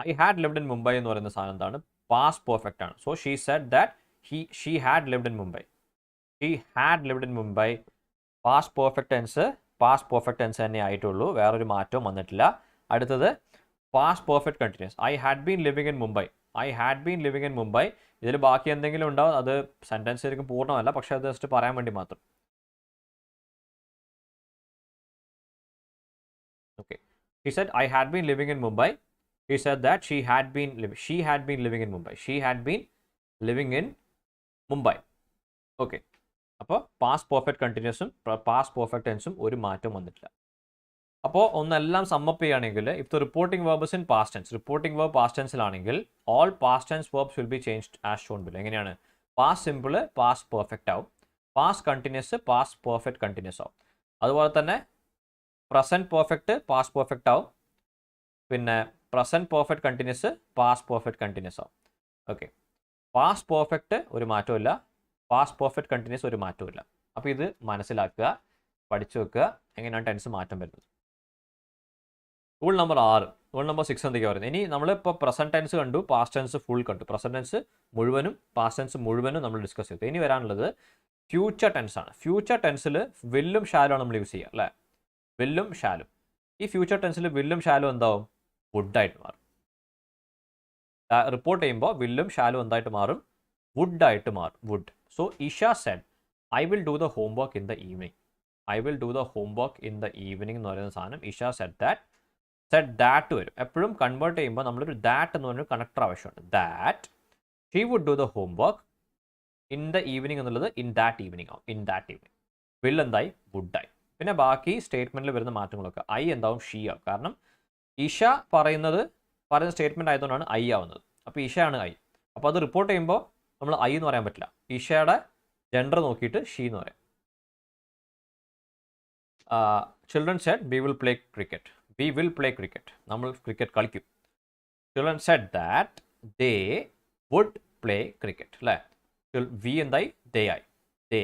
I had lived in Mumbai എന്ന് പറയുന്ന സാധനം എന്താണ്, past perfect ആണ്. So she said that she had lived in Mumbai. She had lived in Mumbai. Past perfect tense തന്നെ ആയിട്ടുള്ളൂ, വേറൊരു മാറ്റവും വന്നിട്ടില്ല. അടുത്തത് past perfect continuous. I had been living in Mumbai. I had been living in Mumbai. ഇതിൽ ബാക്കി എന്തെങ്കിലും ഉണ്ടാവും, അത് സെൻറ്റൻസ് ശരിക്കും പൂർണ്ണമല്ല, പക്ഷേ അത് ജസ്റ്റ് പറയാൻ വേണ്ടി മാത്രം. Okay. She said I had been living in Mumbai. He said that she had been living in Mumbai. She had been living in Mumbai. Okay. അപ്പോൾ പാസ്റ്റ് പെർഫെക്റ്റ് കണ്ടിന്യൂസും പാസ്റ്റ് പെർഫെക്റ്റ് ടെൻസും ഒരു മാറ്റം വന്നിട്ടില്ല. അപ്പോൾ ഒന്നെല്ലാം സമ്മപ്പ് ചെയ്യുകയാണെങ്കിൽ if the reporting verbs in past tense, reporting verb past ടെൻസിലാണെങ്കിൽ all past tense verbs will be changed as shown below. എങ്ങനെയാണ്, പാസ്റ്റ് സിമ്പിൾ പാസ്റ്റ് പെർഫെക്റ്റ് ആവും, past continuous past perfect continuous ആവും. അതുപോലെ തന്നെ പ്രസൻറ്റ് പെർഫെക്റ്റ് പാസ്റ്റ് പെർഫെക്റ്റ് ആവും, പിന്നെ present perfect continuous past perfect continuous ആവും. Okay. Past perfect ഒരു മാറ്റമില്ല, പാസ്റ്റ് പെർഫെക്റ്റ് കണ്ടിന്യൂസ് ഒരു മാറ്റമില്ല. അപ്പോൾ ഇത് മനസ്സിലാക്കുക, പഠിച്ചു വെക്കുക എങ്ങനെയാണ് ടെൻസ് മാറ്റം വരുന്നത്. Rule number 6. റൂൾ നമ്പർ 6 എന്തൊക്കെയാണ് പറയുന്നത്? ഇനി നമ്മളിപ്പോൾ പ്രസൻറ്റ് ടെൻസ് കണ്ടു, പാസ്റ്റ് ടെൻസ് ഫുൾ കണ്ടു. പ്രസൻറ്റ് ടെൻസ് മുഴുവനും പാസ്റ്റ് ടെൻസ് മുഴുവനും നമ്മൾ ഡിസ്കസ് ചെയ്തു. ഇനി വരാനുള്ളത് ഫ്യൂച്ചർ ടെൻസ് ആണ്. ഫ്യൂച്ചർ ടെൻസിൽ വില്ലും ഷാലും ആണ് നമ്മൾ യൂസ് ചെയ്യുക അല്ലേ. വില്ലും ഷാലും. ഈ ഫ്യൂച്ചർ ടെൻസിൽ വില്ലും ഷാലും എന്താവും, വുഡായിട്ട് മാറും. റിപ്പോർട്ട് ചെയ്യുമ്പോൾ വില്ലും ഷാലും എന്തായിട്ട് മാറും, വുഡായിട്ട് മാറും. Would. So Isha said I will do the homework in the evening. I will do the homework in the evening എന്ന് പറയുന്ന സാധനം ഇഷ സെഡ് ദാറ്റ് വരും. എപ്പോഴും കൺവേർട്ട് ചെയ്യുമ്പോൾ നമ്മളൊരു ദാറ്റ് എന്ന് പറഞ്ഞൊരു കണക്ടർ ആവശ്യമുണ്ട്. That she would do the homework in the evening എന്നുള്ളത് ഇൻ ദാറ്റ് ഈവനിങ് ആവും. In that evening. വിൽ എന്തായി? വുഡായി. പിന്നെ ബാക്കി സ്റ്റേറ്റ്മെൻറ്റിൽ വരുന്ന മാറ്റങ്ങളൊക്കെ ഐ എന്താവും? ഷീ ആവും. കാരണം ഇഷ പറയുന്ന സ്റ്റേറ്റ്മെൻറ്റ് ആയതുകൊണ്ടാണ് ഐ ആവുന്നത്. അപ്പോൾ ഇഷയാണ് ഐ. അപ്പോൾ അത് റിപ്പോർട്ട് ചെയ്യുമ്പോൾ നമ്മൾ ഐ എന്ന് പറയാൻ പറ്റില്ല. ഇഷയുടെ ജെൻഡർ നോക്കിയിട്ട് ഷീ എന്ന് പറയാം. Children said we will play cricket. We will play cricket. നമ്മൾ ക്രിക്കറ്റ് കളിക്കും. Children said that they would play cricket. അല്ലേ? വി എന്തായി? ദേ ആയി. ദേ.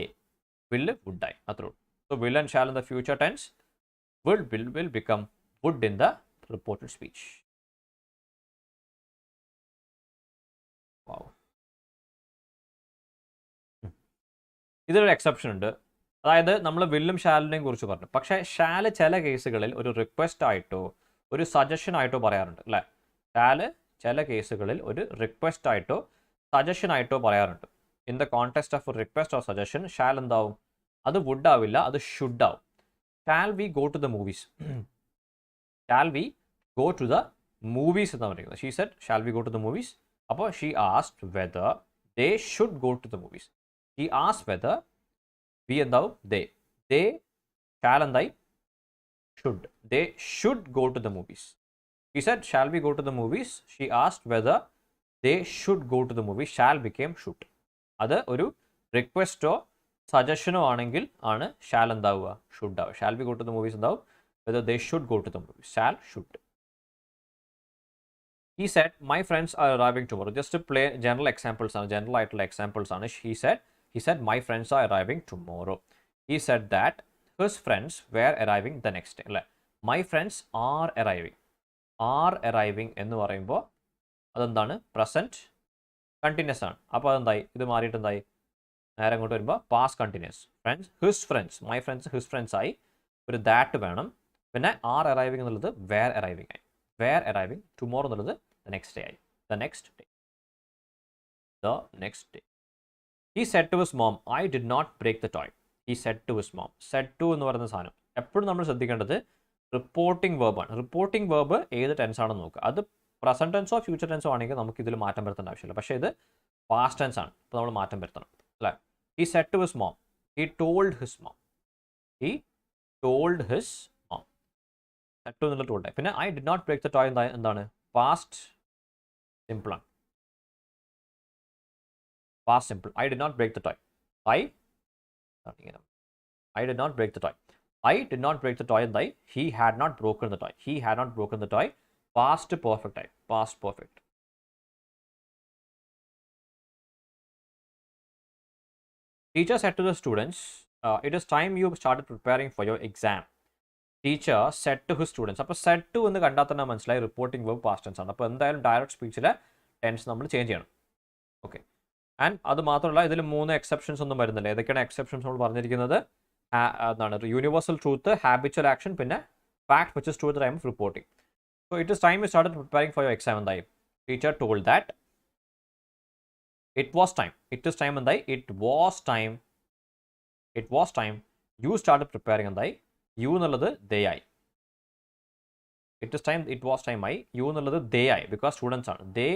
വില്ല് വുഡായി. അത്രേ ഉള്ളൂ. So will and shall in the future tense. Will become would in the reported speech. ഇതിലൊരു exception ഉണ്ട്. അതായത് നമ്മൾ വില്ലും ഷാലിനെയും കുറിച്ച് പറഞ്ഞു. പക്ഷേ ഷാല് ചില കേസുകളിൽ ഒരു റിക്വസ്റ്റ് ആയിട്ടോ ഒരു സജഷൻ ആയിട്ടോ പറയാറുണ്ട്. അല്ലേ? ഷാല് ചില കേസുകളിൽ ഒരു റിക്വസ്റ്റ് ആയിട്ടോ സജഷൻ ആയിട്ടോ പറയാറുണ്ട്. In the context of request or suggestion shall എന്താവും? അത് വുഡ് ആവില്ല, അത് ഷുഡ് ആവും. Shall we go to the movies? Shall we go to the movies എന്നാണ് പറയുന്നത്. She said shall we go to the movies. അപ്പോൾ she asked whether they should go to the movies. She asked whether we എന്താവും? They shall എന്തായി? Should. They should go to the movies. He said, shall we go to the movies? She asked whether they should go to the movies. Shall became should. അത് ഒരു റിക്വസ്റ്റോ സജഷനോ ആണെങ്കിൽ ആണ് shall എന്താവുക? Should ആവുക. Shall be go to the movies എന്താവും? Whether they should go to the movies. Shall should. He said, my friends are arriving tomorrow. Just to play general examples ആണ്, general ആയിട്ടുള്ള examples ആണ്. He said, my friends are arriving tomorrow. He said that his friends were arriving the next day. അല്ലേ? My friends are arriving. Are arriving എന്ന് പറയുമ്പോൾ അതെന്താണ്? Present continuous ആണ്. അപ്പോൾ അതെന്തായി? ഇത് മാറിയിട്ട് എന്തായി? നേരെ അങ്ങോട്ട് വരുമ്പോൾ past continuous. Friends, his friends, my friends his friends ആയി. ഒരു ദാറ്റ് വേണം. പിന്നെ ആർ അറൈവിങ് എന്നുള്ളത് വേർ അറൈവിങ് ആയി. Were arriving. ടുമോറോ എന്നുള്ളത് ദ നെക്സ്റ്റ് ഡേ ആയി. The next day. The next day. He said to his mom I did not break the toy. He said to his mom. Said to എന്ന് പറയുന്ന സാധനം എപ്പോഴും നമ്മൾ ശ്രദ്ധിക്കേണ്ടത് reporting വേർബാണ്. Reporting verb ഏത് ടെൻസ് ആണെന്ന് നോക്കുക. അത് പ്രസന്റ് ടെൻസോ ഫ്യൂച്ചർ ടെൻസോ ആണെങ്കിൽ നമുക്ക് ഇതിൽ മാറ്റം വരുത്തേണ്ട ആവശ്യമില്ല. പക്ഷേ ഇത് പാസ്റ്റ് ടെൻസ് ആണ്. അപ്പോൾ നമ്മൾ മാറ്റം വരുത്തണം. അല്ലേ? He said to his mom. He told his mom. He told his mom. Said to എന്നുള്ള ടോൾഡ്. പിന്നെ I did not break the toy എന്താണ്? പാസ്റ്റ് സിമ്പിൾ ആണ്. Past simple. I did not break the toy. I did not break the toy. I did not break the toy എന്തായി? He had not broken the toy. He had not broken the toy. Past perfect ആയി. Past perfect. Teacher said to the students, it is time you started preparing for your exam. Teacher said to his students. അപ്പോൾ said to എന്ന് കണ്ടാൽ തന്നെ മനസ്സിലായി reporting verb past tense ആണ്. അപ്പോൾ എന്തായാലും direct സ്പീച്ചിലെ ടെൻസ് നമ്മൾ ചേഞ്ച് ചെയ്യണം. ഓക്കെ. ആൻഡ് അത് മാത്രമല്ല ഇതിൽ 3 എക്സെപ്ഷൻസ് ഒന്നും വരുന്നില്ല. ഏതൊക്കെയാണ് എക്സെപ്ഷൻസ് നമ്മൾ പറഞ്ഞിരിക്കുന്നത്? എന്താണ്? യൂണിവേഴ്സൽ ട്രൂത്ത്, ഹാബിച്വൽ ആക്ഷൻ, പിന്നെ fact which is true at the time of reporting. So it is time you started preparing for your exam എന്തായി? Teacher told that it was time. It is time എന്തായി? It was time. It was time you started preparing എന്തായി? You എന്നുള്ളത് they ആയി. It is time it was time ആയി. You എന്നുള്ളത് they ആയി. Because students ആണ്. ദേ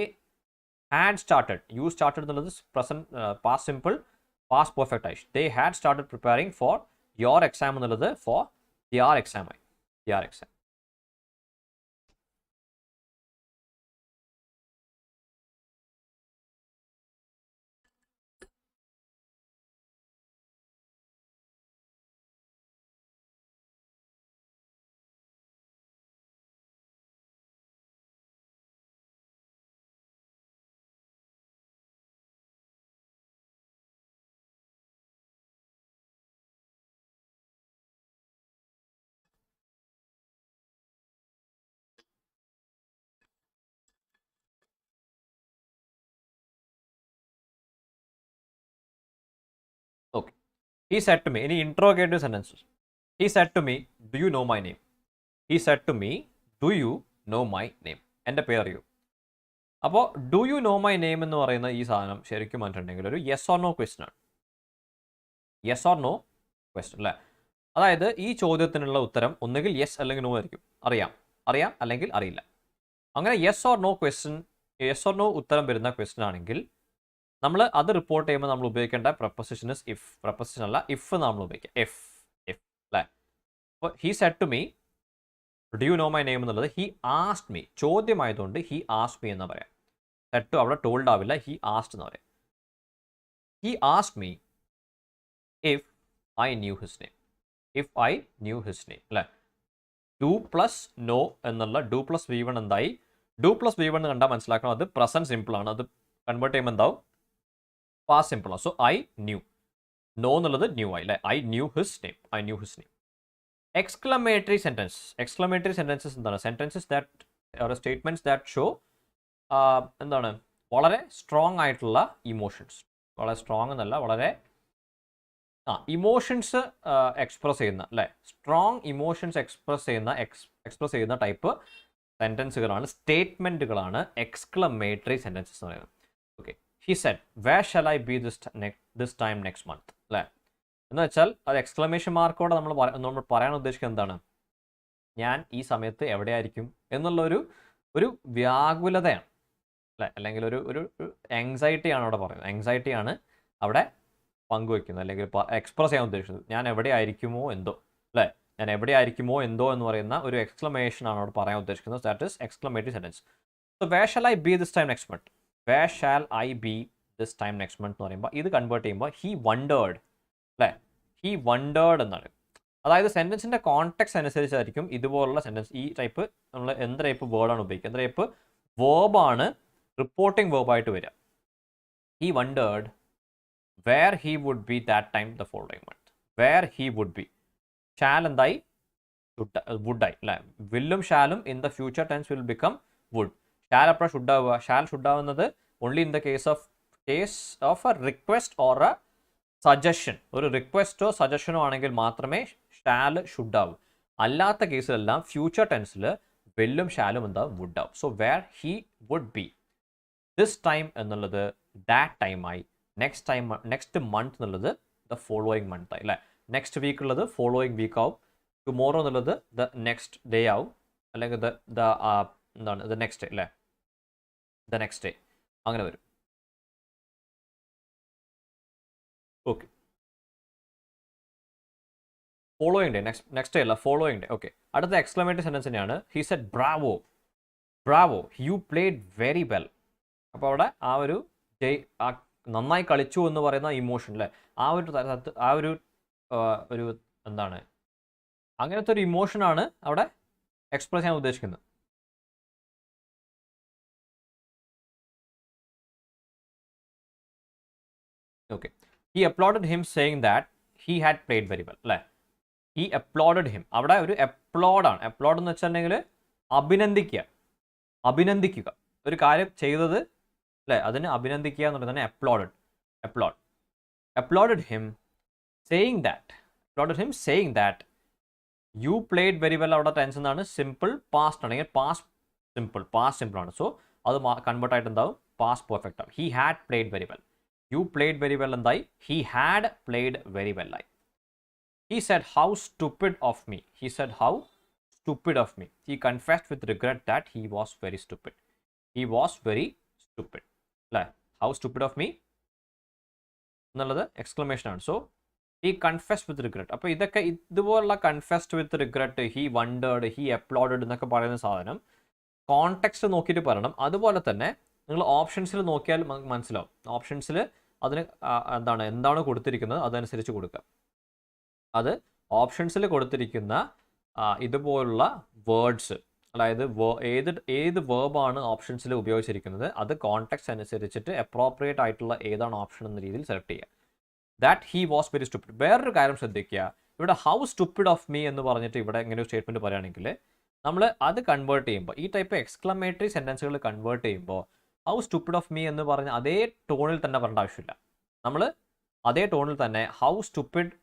had started. You started എന്നുള്ളത് present past simple, past perfect ആയി. They had started preparing for your exam എന്നുള്ളത് for their exam ആയി. Their exam. Okay. He said to me, any interrogative sentences. He said to me, do you know my name? He said to me, do you know my name? എൻ്റെ പേര് അറിയൂ. അപ്പോൾ do you know my name എന്ന് പറയുന്ന ഈ സാധനം ശരിക്കും പറഞ്ഞിട്ടുണ്ടെങ്കിൽ ഒരു യെസ് ഓർ നോ ക്വസ്റ്റൻ ആണ്. യെസ് ഓർ നോ ക്വസ്റ്റൻ അല്ലേ? അതായത് ഈ ചോദ്യത്തിനുള്ള ഉത്തരം ഒന്നുകിൽ യെസ് അല്ലെങ്കിൽ നോ ആയിരിക്കും. അറിയാം അല്ലെങ്കിൽ അറിയില്ല. അങ്ങനെ yes or no question, yes or no ഉത്തരം വരുന്ന ക്വസ്റ്റൻ ആണെങ്കിൽ നമ്മൾ അത് റിപ്പോർട്ട് ചെയ്യുമ്പോൾ നമ്മൾ ഉപയോഗിക്കേണ്ട പ്രപ്പോസിഷൻ ഇസ് ഇഫ്. പ്രപ്പോസിഷൻ അല്ല, ഇഫ് നമ്മൾ ഉപയോഗിക്കുക. ഇഫ് അല്ലേ. അപ്പോൾ he said to me do you know my name എന്നുള്ളത് ഹി ആസ്ക്ഡ് മീ, ചോദ്യമായതുകൊണ്ട് ഹി ആസ്ക്ഡ് മീ എന്ന് പറയാം. സെഡ് ടു അവിടെ ടോൾഡ് ആവില്ല, ഹി ആസ്ക്ഡ് എന്ന് പറയാം. He asked me if I knew his name. If I knew his name അല്ലേ. Do plus know എന്നുള്ള ഡു പ്ലസ് V1 എന്തായി? ഡു പ്ലസ് V1 എന്ന് കണ്ടാൽ മനസ്സിലാക്കണം അത് പ്രസന്റ് സിമ്പിൾ ആണ്. അത് കൺവേർട്ട് ചെയ്യുമ്പോൾ എന്താവും? പാസ്റ്റ് സിമ്പിൾ ആണ്. സോ ഐ ന്യൂ, നോ എന്നുള്ളത് ന്യൂ ആയി അല്ലേ. I knew his name, I knew his name. Exclamatory sentence. Exclamatory sentences എന്താണ്? Sentences that statements that show എന്താണ്, വളരെ സ്ട്രോങ് ആയിട്ടുള്ള ഇമോഷൻസ്. വളരെ സ്ട്രോങ് എന്നല്ല, വളരെ ഇമോഷൻസ് എക്സ്പ്രസ് ചെയ്യുന്ന അല്ലേ, സ്ട്രോങ് ഇമോഷൻസ് എക്സ്പ്രസ് ചെയ്യുന്ന ടൈപ്പ് സെൻറ്റൻസുകളാണ്, സ്റ്റേറ്റ്മെൻറ്റുകളാണ് എക്സ്ക്ലമേറ്ററി സെൻറ്റൻസസ് എന്ന് പറയുന്നത്. Okay, he said where shall I be this time next month അല്ലേ. എന്ന് വെച്ചാൽ അത് എക്സ്ക്ലമേഷൻ മാർക്കോടെ നമ്മൾ പറയാൻ ഉദ്ദേശിക്കുന്നത് എന്താണ്? ഞാൻ ഈ സമയത്ത് എവിടെയായിരിക്കും എന്നുള്ള ഒരു വ്യാകുലതയാണ് അല്ലേ, അല്ലെങ്കിൽ ഒരു ആങ്സൈറ്റിയാണ് അവിടെ പറയുന്നത്. ആങ്സൈറ്റിയാണ് അവിടെ പങ്കുവയ്ക്കുന്നത് അല്ലെങ്കിൽ എക്സ്പ്രസ് ചെയ്യാൻ ഉദ്ദേശിക്കുന്നത്. ഞാൻ എവിടെ ആയിരിക്കുമോ എന്തോ അല്ലേ, ഞാൻ എവിടെ ആയിരിക്കുമോ എന്തോ എന്ന് പറയുന്ന ഒരു എക്സ്ക്ലമേഷൻ ആണ് അവിടെ പറയാൻ ഉദ്ദേശിക്കുന്നത്. That is exclamatory sentence. So where shall I be this time next month, where shall I be this time next month എന്ന് പറയുമ്പോൾ ഇത് കൺവേർട്ട് ചെയ്യുമ്പോൾ ഹി വണ്ടേർഡ് അല്ലേ, ഹി വണ്ടേർഡ് എന്നാണ്. അതായത് സെൻറ്റൻസിൻ്റെ കോൺടെക്സ്റ്റ് അനുസരിച്ചായിരിക്കും ഇതുപോലുള്ള സെൻറ്റൻസ് ഈ ടൈപ്പ് നമ്മൾ എന്ത് ടൈപ്പ് വേർഡാണ് ഉപയോഗിക്കുക, എന്ത് ടൈപ്പ് വേർബാണ് റിപ്പോർട്ടിംഗ് വേർബായിട്ട് വരിക. He wondered where he would be that time the following month. Where he would be. Shall എന്തായി? would ആയി അല്ലേ. വില്ലും ഷാലും in the future tense will become would. Shall എപ്പോഴാണ് ഷുഡ് ആവുക? ഷാൽ ഷുഡ് ആവുന്നത് only in the case of a request or a suggestion. ഒരു റിക്വസ്റ്റോ സജഷനോ ആണെങ്കിൽ മാത്രമേ ഷാൽ ഷുഡ് ആവും. അല്ലാത്ത കേസിലെല്ലാം ഫ്യൂച്ചർ ടെൻസിൽ വില്ലും ഷാലും എന്താ? വുഡ് ആവും. So where he would be. This time എന്നുള്ളത് ദാറ്റ് ടൈം ആയി. നെക്സ്റ്റ് മന്ത് എന്നുള്ളത് ദ ഫോളോയിങ് മന്ത് ആയി അല്ലേ. നെക്സ്റ്റ് വീക്ക് ഉള്ളത് ഫോളോയിങ് വീക്ക് ആവും. ടുമോറോ എന്നുള്ളത് ദ നെക്സ്റ്റ് ഡേ ആവും, അല്ലെങ്കിൽ എന്താണ് ദ നെക്സ്റ്റ് ഡേ അല്ലേ, ദ നെക്സ്റ്റ് ഡേ അങ്ങനെ വരും. Okay, following day, next day അല്ല, ഫോളോയിങ് ഡേ. ഓക്കെ, അടുത്ത എക്സ്ക്ലമേറ്ററി സെൻറ്റൻസ് തന്നെയാണ്. He said Bravo U played very well. അപ്പോൾ അവിടെ നന്നായി കളിച്ചു എന്ന് പറയുന്ന ഇമോഷൻ അല്ലേ, ഒരു എന്താണ്, അങ്ങനത്തെ ഒരു ഇമോഷനാണ് അവിടെ എക്സ്പ്രസ് ചെയ്യാൻ ഉദ്ദേശിക്കുന്നത്. Okay, he uploaded him saying that he had played very well അല്ലേ. ഹി അപ്ലോഡഡ് ഹിം, അവിടെ ഒരു അപ്ലോഡാണ്. അപ്ലോഡ് എന്ന് വെച്ചിട്ടുണ്ടെങ്കിൽ അഭിനന്ദിക്കുക ഒരു കാര്യം ചെയ്തത് അല്ലേ, അതിന് അഭിനന്ദിക്കുക എന്നുള്ളത് തന്നെ applauded him saying that you played very well. അവിടെ ടെൻസ് എന്നാണ്, സിമ്പിൾ പാസ്റ്റ് ആണെങ്കിൽ പാസ്റ്റ് സിമ്പിൾ ആണ്. സോ അത് കൺവേർട്ട് ആയിട്ട് എന്താവും? പാസ്റ്റ് പെർഫെക്റ്റ് ആവും. He had played very well. You played very well എന്തായി? He had played very well ആയി. He said how stupid of me. He confessed with regret that he was very stupid അല്ലേ. How stupid of me എന്നുള്ളത് exclamation ആണ്. So he confessed with regret. അപ്പോൾ ഇതുപോലുള്ള confessed with regret, he wondered, he uploaded എന്നൊക്കെ പറയുന്ന സാധനം context നോക്കിയിട്ട് പറയണം. അതുപോലെ തന്നെ നിങ്ങൾ ഓപ്ഷൻസിൽ നോക്കിയാൽ മനസ്സിലാവും. ഓപ്ഷൻസിൽ അതിന് എന്താണ് കൊടുത്തിരിക്കുന്നത് അതനുസരിച്ച് കൊടുക്കുക. അത് ഓപ്ഷൻസിൽ കൊടുത്തിരിക്കുന്ന ഇതുപോലുള്ള വേർഡ്സ്, അതായത് ഏത് വേർബാണ് ഓപ്ഷൻസിൽ ഉപയോഗിച്ചിരിക്കുന്നത് അത് കോൺടെക്സ്റ്റ് അനുസരിച്ചിട്ട് അപ്രോപ്രിയേറ്റ് ആയിട്ടുള്ള ഏതാണ് ഓപ്ഷൻ എന്ന രീതിയിൽ സെലക്ട് ചെയ്യുക. That he was very stupid. വേറൊരു കാര്യം ശ്രദ്ധിക്കുക, ഇവിടെ ഹൗ സ്റ്റുപ്പിഡ് ഓഫ് മീ എന്ന് പറഞ്ഞിട്ട് ഇവിടെ ഇങ്ങനെ ഒരു സ്റ്റേറ്റ്മെൻറ്റ് പറയുകയാണെങ്കിൽ നമ്മൾ അത് കൺവേർട്ട് ചെയ്യുമ്പോൾ, ഈ ടൈപ്പ് എക്സ്ക്ലമേറ്ററി സെൻറ്റൻസുകൾ കൺവേർട്ട് ചെയ്യുമ്പോൾ ഹൗ സ്റ്റുപ്പിഡ് ഓഫ് മീ എന്ന് പറഞ്ഞ അതേ ടോണിൽ തന്നെ പറയേണ്ട ആവശ്യമില്ല. നമ്മൾ അതേ ടോണിൽ തന്നെ how stupid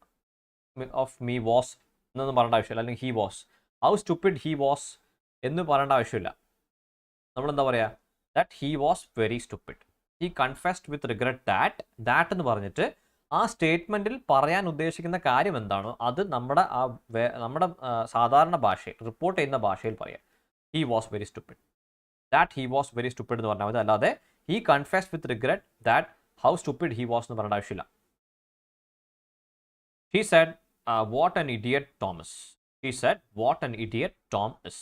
of me was എന്നൊന്നും പറയേണ്ട ആവശ്യമില്ല, അല്ലെങ്കിൽ he was, how stupid he was എന്ന് പറയേണ്ട ആവശ്യമില്ല. നമ്മളെന്താ പറയുക? That he was very stupid. He confessed with regret that എന്ന് പറഞ്ഞിട്ട് ആ സ്റ്റേറ്റ്മെൻറ്റിൽ പറയാൻ ഉദ്ദേശിക്കുന്ന കാര്യം എന്താണോ അത് നമ്മുടെ സാധാരണ ഭാഷയിൽ, റിപ്പോർട്ട് ചെയ്യുന്ന ഭാഷയിൽ പറയാം. He was very stupid. That he was very stupid എന്ന് പറഞ്ഞാൽ മതി. അല്ലാതെ he confessed with regret that how stupid he was എന്ന് പറയേണ്ട ആവശ്യമില്ല. He said, what an idiot Tom is. He said, what an idiot Tom is.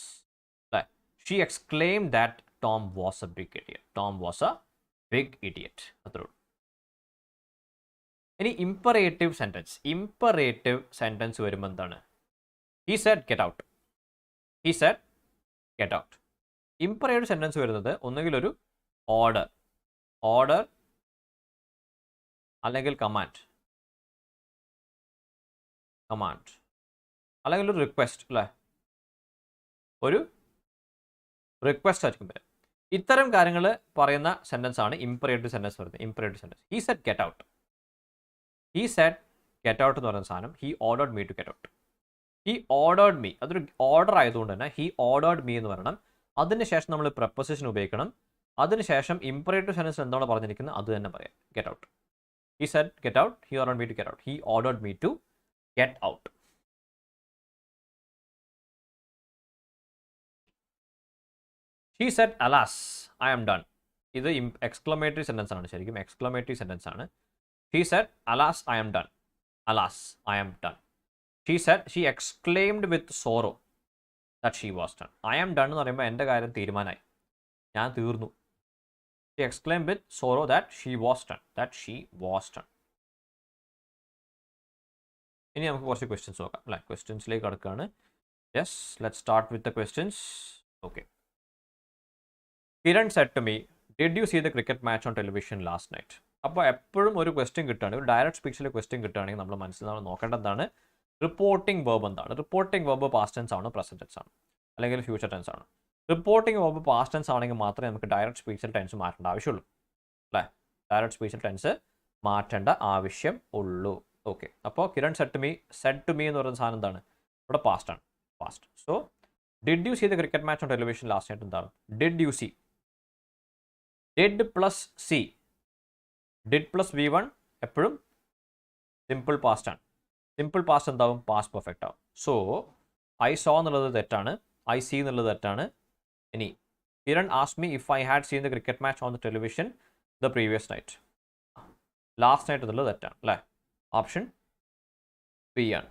She exclaimed that Tom was a big idiot. Tom was a big idiot. Any imperative sentence. Imperative sentence വരുമ്പോൾ എന്താണ്? He said, get out. He said, get out. Imperative sentence വരുന്നത് ഒന്നുകിൽ ഒരു order അല്ലെങ്കിൽ command അല്ലെങ്കിൽ ഒരു request അല്ലേ, ഒരു റിക്വസ്റ്റ് ആയിരിക്കും വരെ. ഇത്തരം കാര്യങ്ങൾ പറയുന്ന സെൻറ്റൻസ് ആണ് ഇംപറേറ്റീവ് സെൻറ്റൻസ് വരുന്നത്. Imperative sentence. He said get out. He said get out എന്ന് പറയുന്ന സാധനം he ordered me to get out. He ordered me, അതൊരു ഓർഡർ ആയതുകൊണ്ട് തന്നെ ഹി ഓർഡേർഡ് മീ എന്ന് പറയണം. അതിനുശേഷം നമ്മൾ പ്രപ്പോസിഷൻ ഉപയോഗിക്കണം. അതിനുശേഷം ഇംപറേറ്റീവ് സെൻറ്റൻസ് എന്താണ് പറഞ്ഞിരിക്കുന്നത് അത് തന്നെ പറയാം. Get out. He said get out. He ordered me to get out. He ordered me to get out. She said, alas, I am done. ഇത് എക്സ്ക്ലമേറ്ററി സെൻറ്റൻസ് ആണ്. ശരിക്കും എക്സ്ക്ലമേറ്ററി സെൻറ്റൻസ് ആണ്. She said, alas, I am done. Alas, I am done. She said, she exclaimed with sorrow that she was done. I am done എന്ന് പറയുമ്പോൾ എൻ്റെ കാര്യം തീരുമാനമായി, ഞാൻ തീർന്നു. She exclaimed with sorrow that she was done. That she was done. ഇനി നമുക്ക് കുറച്ച് ക്വസ്റ്റ്യൻസ് നോക്കാം അല്ലേ. ക്വസ്റ്റ്യൻസിലേക്ക് കടക്കുകയാണ്. Yes, let start with the questions. Okay. Kiran said to me, did you see the cricket match on television last night? അപ്പോൾ എപ്പോഴും ഒരു ക്വസ്റ്റ്യൻ കിട്ടുകയാണെങ്കിൽ, ഒരു ഡയറക്റ്റ് സ്പീച്ചിൽ ക്വസ്റ്റ്യൻ കിട്ടുകയാണെങ്കിൽ നമ്മൾ മനസ്സിലാവും നോക്കേണ്ടതാണ് റിപ്പോർട്ടിംഗ് വെർബ് എന്താണ്. റിപ്പോർട്ടിംഗ് വെർബ് പാസ്റ്റ് ടെൻസ് ആണ്, പ്രസന്റ് ടെൻസ് ആണ്, അല്ലെങ്കിൽ ഫ്യൂച്ചർ ടെൻസ് ആണ്. റിപ്പോർട്ടിംഗ് വെർബ് പാസ്റ്റ് ടെൻസ് ആണെങ്കിൽ മാത്രമേ നമുക്ക് ഡയറക്റ്റ് സ്പീച്ചിൽ ടെൻസ് മാറ്റേണ്ട ആവശ്യമുള്ളൂ അല്ലേ. ഡയറക്റ്റ് സ്പീച്ചിൽ ടെൻസ് മാറ്റേണ്ട ആവശ്യം ഉള്ളൂ. ഓക്കെ. അപ്പോൾ കിരൺ സെഡ് ടു മീ എന്ന് പറയുന്ന സാധനം എന്താണ്? ഇവിടെ പാസ്റ്റ് ആണ്. Past. So did you see the cricket match on television last night എന്താണ്? Did you see. Did plus see, did plus V1 എപ്പോഴും സിമ്പിൾ പാസ്റ്റ് ആണ്. സിമ്പിൾ പാസ്റ്റ് എന്താവും? പാസ്റ്റ് പെർഫെക്റ്റ് ആവും. സോ ഐ സോ എന്നുള്ളത് തെറ്റാണ്, I see എന്നുള്ളത് തെറ്റാണ്. ഇനി Kiran ask me if I had seen the cricket match on the television the previous night. Last night എന്നുള്ളത് തെറ്റാണ് അല്ലേ. ഓപ്ഷൻ ബി ആണ്.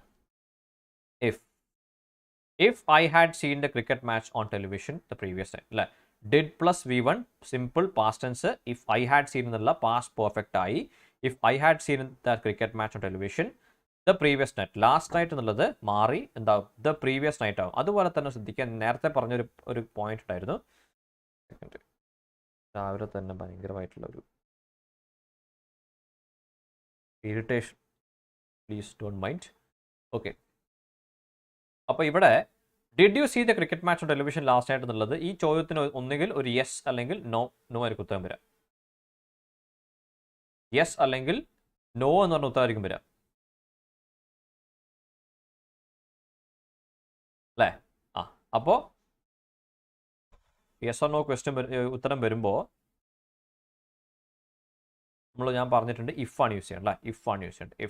if I had seen the cricket match on television the previous night അല്ലേ. did plus V1 simple past tense. if I had seen എന്നുള്ള past perfect ആയി. if I had seen the cricket match on television the previous night, last night എന്നുള്ളത് മാറി എന്താവും? the previous night ആവും. അതുപോലെ തന്നെ ശ്രദ്ധിക്കാൻ നേരത്തെ പറഞ്ഞൊരു പോയിന്റ് ഉണ്ടായിരുന്നു. രാവിലെ തന്നെ ഭയങ്കരമായിട്ടുള്ള ഒരു irritation, please don't mind. Okay. അപ്പോൾ ഇവിടെ did you see the cricket match on television last night എന്നുള്ളത് ഈ ചോദ്യത്തിന് ഒന്നുകിൽ ഒരു യെസ് അല്ലെങ്കിൽ നോ ആയിരിക്കും ഉത്തരം വരാം. യെസ് അല്ലെങ്കിൽ നോ എന്ന് പറഞ്ഞ ഉത്തരമായിരിക്കും വരാം അല്ലേ. ആ അപ്പോൾ യെസ് ഓർ നോ ക്വസ്റ്റ്യൻ ഉത്തരം വരുമ്പോൾ ഞാൻ പറഞ്ഞിട്ടുണ്ട് ഇഫ് ആണ് യൂസ് ചെയ്യേണ്ടത്. ഇഫ് ആണ് യൂസ് ചെയ്യേണ്ടത്.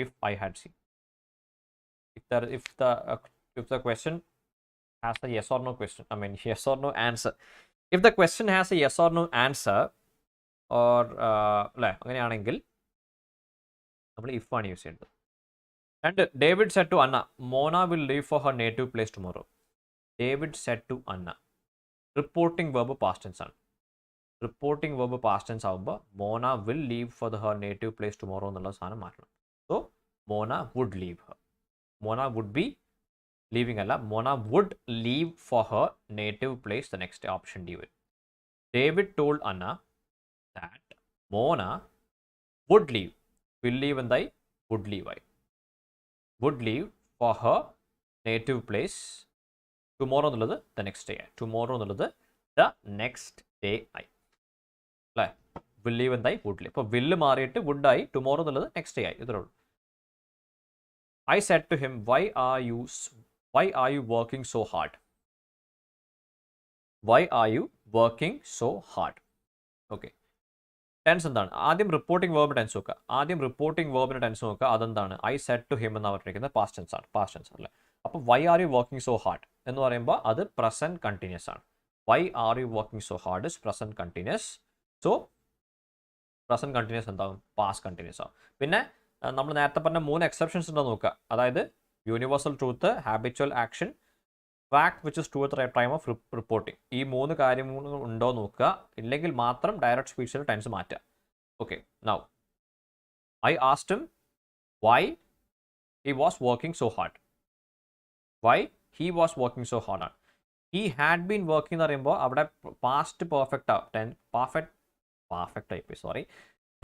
if I had seen. If the question has a yes or no question, I mean yes or no answer. If the question has a yes or no answer or അങ്ങനെയാണെങ്കിൽ നമ്മൾ if ആണ് use ചെയ്യേണ്ടത്. And David said to Anna, Mona will leave for her native place tomorrow. David said to Anna. Reporting verb past tense ആണ്. Reporting verb past tense ആകുമ്പോൾ മോന will leave for her native place tomorrow എന്നുള്ള സാധനം മാറ്റണം. So Mona would leave Har. Mona would be leaving അല്ല, Mona would leave for her native place the next option D വരും. David told Anna that Mona would leave. Will leave എന്തായി? Would leave ആയി. Would leave for her native place tomorrow എന്നുള്ളത് the next day ആയി. Tomorrow എന്നുള്ളത് the next day ആയി അല്ലേ. Will leave എന്തായി? Would leave. ഇപ്പോൾ വില്ല് മാറിയിട്ട് വുഡ് ആയി, ടുമോറോ എന്നുള്ളത് നെക്സ്റ്റ് ഡേ ആയി. ഇത്രേ ഉള്ളൂ. I said to him, why are you working so hard? Why are you working so hard? Okay. Tense എന്താണ്? ആദ്യം റിപ്പോർട്ടിംഗ് വേർബ് ടെൻസ് നോക്കുക. ആദ്യം റിപ്പോർട്ടിംഗ് വേർബിന് ടെൻസ് നോക്കുക. അതെന്താണ്? ഐ സെഡ് ടു ഹിം എന്ന് പറഞ്ഞിരിക്കുന്നത് പാസ്റ്റ് ടെൻസ് ആണ്. പാസ്റ്റ് ടെൻസ് അല്ലേ. അപ്പോൾ why are you working so hard എന്ന് പറയുമ്പോൾ അത് പ്രസന്റ് കണ്ടിന്യൂസ് ആണ്. Why are you working so hard is present continuous. So present continuous എന്താകും? പാസ്റ്റ് കണ്ടിന്യൂസ് ആവും. പിന്നെ നമ്മൾ നേരത്തെ പറഞ്ഞ 3 എക്സെപ്ഷൻസ് ഉണ്ടോ നോക്കുക. അതായത് universal truth, habitual action, fact which is true at the time of reporting. ഈ 3 കാര്യങ്ങൾ ഉണ്ടോ നോക്കുക. ഇല്ലെങ്കിൽ മാത്രം ഡയറക്റ്റ് സ്പീച്ചിൽ ടെൻസ് മാറ്റുക. Okay, now I asked him why he was working so hard. Why he was working so hard ആണ്. He had been working എന്ന് പറയുമ്പോൾ അവിടെ പാസ്റ്റ് പെർഫെക്റ്റ് ആവും.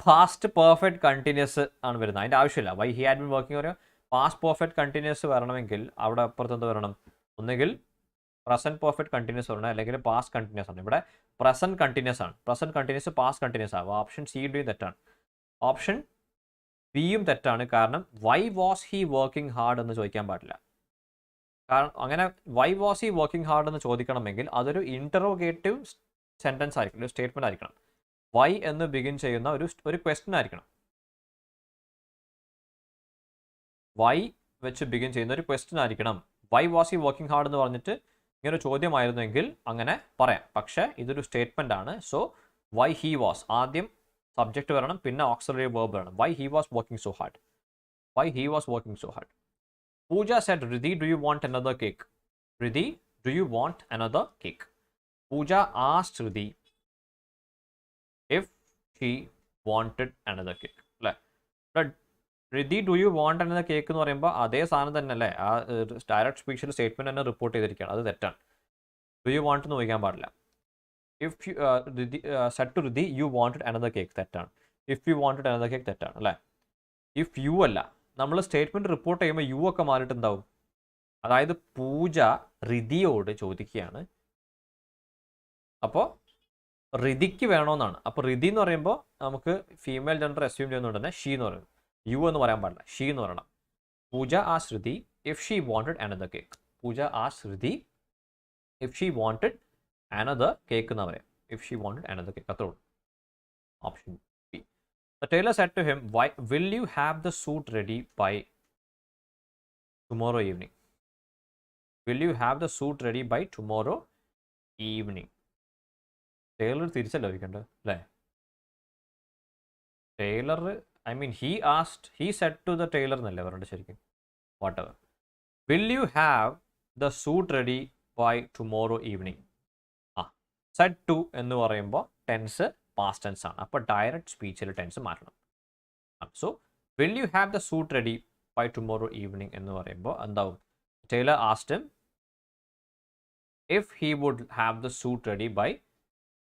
പാസ്റ്റ് പെർഫെക്റ്റ് കണ്ടിന്യൂസ് ആണ് വരുന്നത്. അതിൻ്റെ ആവശ്യമില്ല. Why he had been working പറയുമ്പോൾ പാസ്റ്റ് പെർഫെക്റ്റ് കണ്ടിന്യൂസ് വരണമെങ്കിൽ അവിടെ അപ്പുറത്ത് എന്ത് വരണം? ഒന്നുകിൽ പ്രസൻറ്റ് പെർഫെക്റ്റ് കണ്ടിന്യൂസ് വരണം, അല്ലെങ്കിൽ പാസ്റ്റ് കണ്ടിന്യൂസ് ആണ്. ഇവിടെ പ്രസൻറ്റ് കണ്ടിന്യൂസ് ആണ്. പ്രസൻറ്റ് കണ്ടിന്യൂസ് പാസ്റ്റ് കണ്ടിന്യൂസ് ആവും. ഓപ്ഷൻ സി ഡിയും തെറ്റാണ്. ഓപ്ഷൻ ബിയും തെറ്റാണ്. കാരണം why was he working hard എന്ന് ചോദിക്കാൻ പാടില്ല. കാരണം അങ്ങനെ why was he working hard എന്ന് ചോദിക്കണമെങ്കിൽ അതൊരു ഇൻറ്ററോഗേറ്റീവ് സെൻറ്റൻസ് ആയിരിക്കണം, ഒരു സ്റ്റേറ്റ്മെൻറ്റ് ആയിരിക്കണം. വൈ എന്ന് ബിഗിൻ ചെയ്യുന്ന ഒരു ക്വസ്റ്റ്യൻ ആയിരിക്കണം. വൈ വെച്ച് ബിഗിൻ ചെയ്യുന്ന ഒരു ക്വസ്റ്റ്യൻ ആയിരിക്കണം. Why was he working hard എന്ന് പറഞ്ഞിട്ട് ഇങ്ങനെ ഒരു ചോദ്യമായിരുന്നെങ്കിൽ അങ്ങനെ പറയാം. പക്ഷേ ഇതൊരു സ്റ്റേറ്റ്മെൻ്റ് ആണ്. സോ വൈ ഹി വാസ്, ആദ്യം സബ്ജക്റ്റ് വരണം, പിന്നെ ഓക്സിലറി വേർബ് വരണം. Why he was working so hard. Why he was working so hard. Pooja said, Riddhi, do you want another cake? Riddhi, do you want another cake? Pooja asked Riddhi if she wanted another cake. But Riddhi, do you want another cake എന്ന് പറയുമ്പോൾ അതേ സാധനം തന്നെ അല്ലേ? ആ direct സ്പീച്ചിൽ statement തന്നെ report ചെയ്തിരിക്കുകയാണ്. അത് തെറ്റാണ്. ഡു യു വാണ്ട് എന്ന് ചോദിക്കാൻ പാടില്ല. If you said to Riddhi, you wanted another cake, തെറ്റാണ്. If you wanted another cake തെറ്റാണ് അല്ലേ? ഇഫ് യു അല്ല, നമ്മൾ സ്റ്റേറ്റ്മെൻറ്റ് റിപ്പോർട്ട് ചെയ്യുമ്പോൾ യു ഒക്കെ മാറിയിട്ടുണ്ടാവും. അതായത് പൂജ റിധിയോട് ചോദിക്കുകയാണ്, അപ്പോൾ റിധിക്ക് വേണമെന്നാണ്. അപ്പോൾ റിധി എന്ന് പറയുമ്പോൾ നമുക്ക് ഫീമെയിൽ ജെൻഡർ അസ്യൂം ചെയ്യുന്നതുകൊണ്ട് തന്നെ ഷീ എന്ന് പറയും. യു എന്ന് പറയാൻ പാടില്ല, ഷീ എന്ന് പറയണം. Pooja asked Riddhi if she wanted another cake. Pooja asked Riddhi if she wanted another cake എന്ന് പറയാം. If she wanted another cake, അത്രേ ഉള്ളൂ. Option B. The tailor said to him, "Why will you have the suit ready by tomorrow evening? Will you have the suit ready by tomorrow evening?" Tailor തിരിച്ചല്ല ചോദിക്കണ്ടേ അല്ലേ? Tailor, I mean he said to the tailor എന്നല്ലേ പറയണ്ടേ ശരിക്കും? Whatever. Will you have the suit ready by tomorrow evening? said to എന്ന് പറയുമ്പോൾ tense past tense ആണ്. അപ്പോൾ direct സ്പീച്ചിൽ ടെൻസ് മാറ്റണം. So will you have the suit ready by tomorrow evening എന്ന് പറയുമ്പോൾ എന്താവും? Tailor asked him if he would have the suit ready by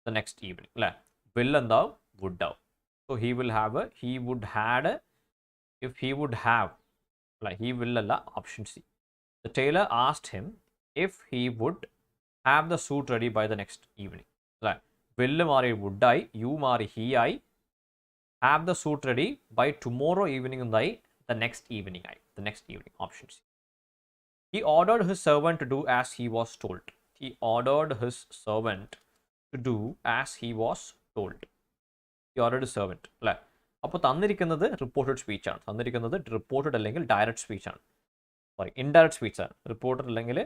the next evening അല്ലേ? വിൽ എന്താവും? വുഡ് ആവും. So he will have, he would had, if he would have അല്ല, he will അല്ല, option C. The tailor asked him if he would have the suit ready by the next evening അല്ലേ? Will മാറി വുഡായി, you മാറി he ആയി, have the suit ready by tomorrow evening എന്തായി? The next evening ആയി. The next evening, option C. He ordered his servant to do as he was told. He ordered his servant to do as he was told. He ordered servant അല്ലേ? അപ്പോൾ തന്നിരിക്കുന്നത് reported സ്പീച്ചാണ്. തന്നിരിക്കുന്നത് reported അല്ലെങ്കിൽ direct സ്പീച്ചാണ്. Sorry, indirect സ്പീച്ചാണ്. Reported അല്ലെങ്കിൽ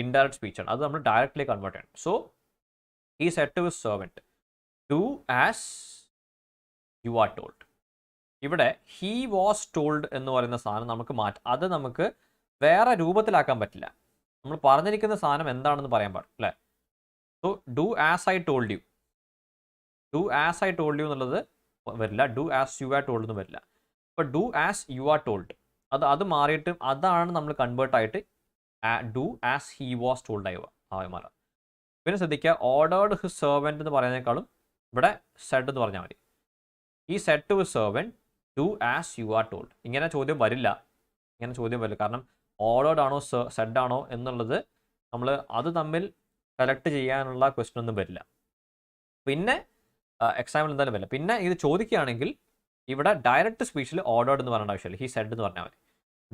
indirect സ്പീച്ചാണ്. അത് നമ്മൾ ഡയറക്റ്റ്ലി കൺവേർട്ട് ചെയ്യണം. So he said to his servant, do as you are told. ഇവിടെ he was told എന്ന് പറയുന്ന സാധനം നമുക്ക് മാറ്റാം. അത് നമുക്ക് വേറെ രൂപത്തിലാക്കാൻ പറ്റില്ല. നമ്മൾ പറഞ്ഞിരിക്കുന്ന സാധനം എന്താണെന്ന് പറയാൻ പാടില്ല അല്ലേ? So do as I told you, do as I told you എന്നുള്ളത് വരില്ല. Do as you are told എന്ന് വരില്ല. അപ്പോൾ do as you are told അത് മാറിയിട്ട് അതാണ് നമ്മൾ കൺവേർട്ടായിട്ട് do as he was told ആയി മാറാം. പിന്നെ ശ്രദ്ധിക്കുക, ഓർഡേർഡ് ഹിസ് സെർവൻറ്റ് എന്ന് പറയുന്നതിനേക്കാളും ഇവിടെ സെഡ് എന്ന് പറഞ്ഞാൽ മതി. ഈ said to his servant do as you are told. ഇങ്ങനെ ചോദ്യം വരില്ല. കാരണം ഓർഡേർഡ് ആണോ സെഡ് ആണോ എന്നുള്ളത് നമ്മൾ അത് തമ്മിൽ സെലക്ട് ചെയ്യാനുള്ള ക്വസ്റ്റ്യൻ ഒന്നും വരില്ല. പിന്നെ എക്സാമിൽ എന്തായാലും വരില്ല. പിന്നെ ഇത് ചോദിക്കുകയാണെങ്കിൽ ഇവിടെ ഡയറക്റ്റ് സ്പീച്ചിൽ ഓർഡേർഡ് എന്ന് പറയേണ്ട ആവശ്യമില്ല. ഹി സെഡ് എന്ന് പറഞ്ഞാൽ മതി.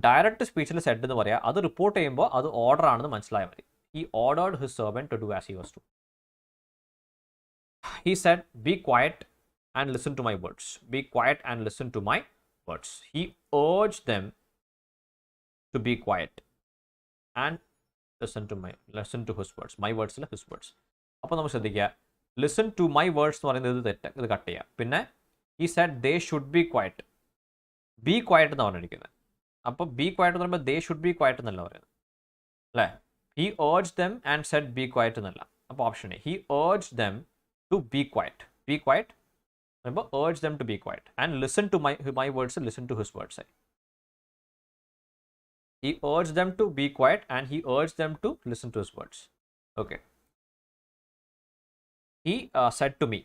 ഡയറക്റ്റ് സ്പീച്ചിൽ സെഡ് എന്ന് പറയാം. അത് റിപ്പോർട്ട് ചെയ്യുമ്പോൾ അത് ഓർഡർ ആണെന്ന് മനസ്സിലായാൽ മതി. He ordered his servant to do as he was told. He said, be quiet and listen to my words. Be quiet and listen to my words. He urged them to be quiet and listen to his words. My words അല്ല, his words. അപ്പോൾ നമ്മൾ ശ്രദ്ധിക്കുക, listen to my words എന്ന് പറയുന്നത് ഇത് cut ചെയ്യാം. പിന്നെ He said they should be quiet. Be quiet എന്നാണ് പറഞ്ഞിരിക്കുന്നത്. അപ്പോൾ be quiet എന്ന് പറയുമ്പോൾ they should be quiet എന്നല്ല പറയുന്നത് അല്ലേ. He urged them and said be quiet എന്നല്ല. അപ്പോൾ option A, he urged them to be quiet. Be quiet പറയുമ്പോൾ urge them to be quiet and listen to my words, listen to his words. He urged them to be quiet and he urged them to listen to his words. Okay. He said to me,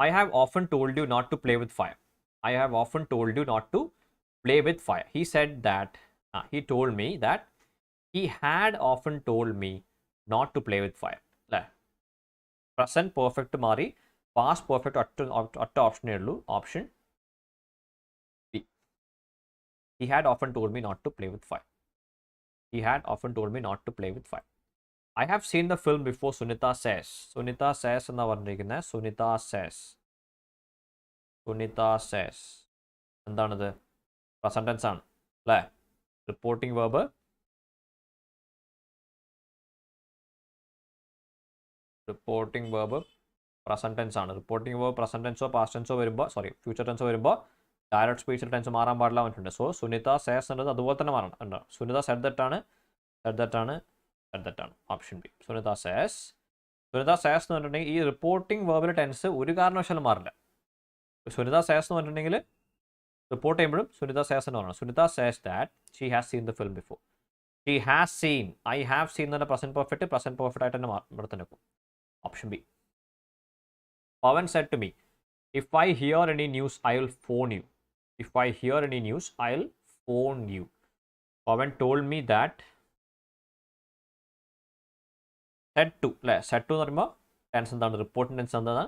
I have often told you not to play with fire. I have often told you not to play with fire. He said that, he told me that he had often told me not to play with fire. Present perfect മാറി past perfect ഒറ്റ ഓപ്ഷനേ ഉള്ളൂ, option B. He had often told me not to play with fire. He had often told me not to play with fire. I have seen the film before, Sunita says. Sunita says എന്നാ പറഞ്ഞിരിക്കുന്നത്. Sunita says. Sunita says. എന്താണിത്? Present tense ആണ് അല്ലേ. Reporting verb present tense ആണ്. Reporting verb present ടെൻസോ past ടെൻസോ വരുമ്പോൾ, future ടെൻസോ വരുമ്പോൾ direct സ്പീച്ചിൽ tense മാറാൻ പാടില്ല പറഞ്ഞിട്ടുണ്ട്. സോ സുനിത സേസ് എന്നത് അതുപോലെ തന്നെ മാറണം. ഉണ്ടോ? സുനിത സെഡ് ദറ്റാണ് ഓപ്ഷൻ ബി. സുനിത സേസ് എന്ന് പറഞ്ഞിട്ടുണ്ടെങ്കിൽ ഈ റിപ്പോർട്ടിംഗ് വെർബിലെ ടെൻസ് ഒരു കാരണവശാലും മാറില്ല. സുനിത സേസ് എന്ന് പറഞ്ഞിട്ടുണ്ടെങ്കിൽ റിപ്പോർട്ട് ചെയ്യുമ്പോഴും സുനിത സേസ് എന്ന് പറയണം. Sunita says that she has seen the film before. She has seen, I have seen എന്ന് പറഞ്ഞാൽ പ്രസന്റ് പെർഫെക്റ്റ് ആയിട്ട് തന്നെ ഇവിടെ തന്നെ വെക്കും. Option B. Pavan said to me, if I hear any news, I will phone you. If I hear any news, I'll phone you. Pavan told me that. Said to, said to എന്ന് പറയുമ്പോൾ tense എന്താണ്? Reporting tense എന്താണ്?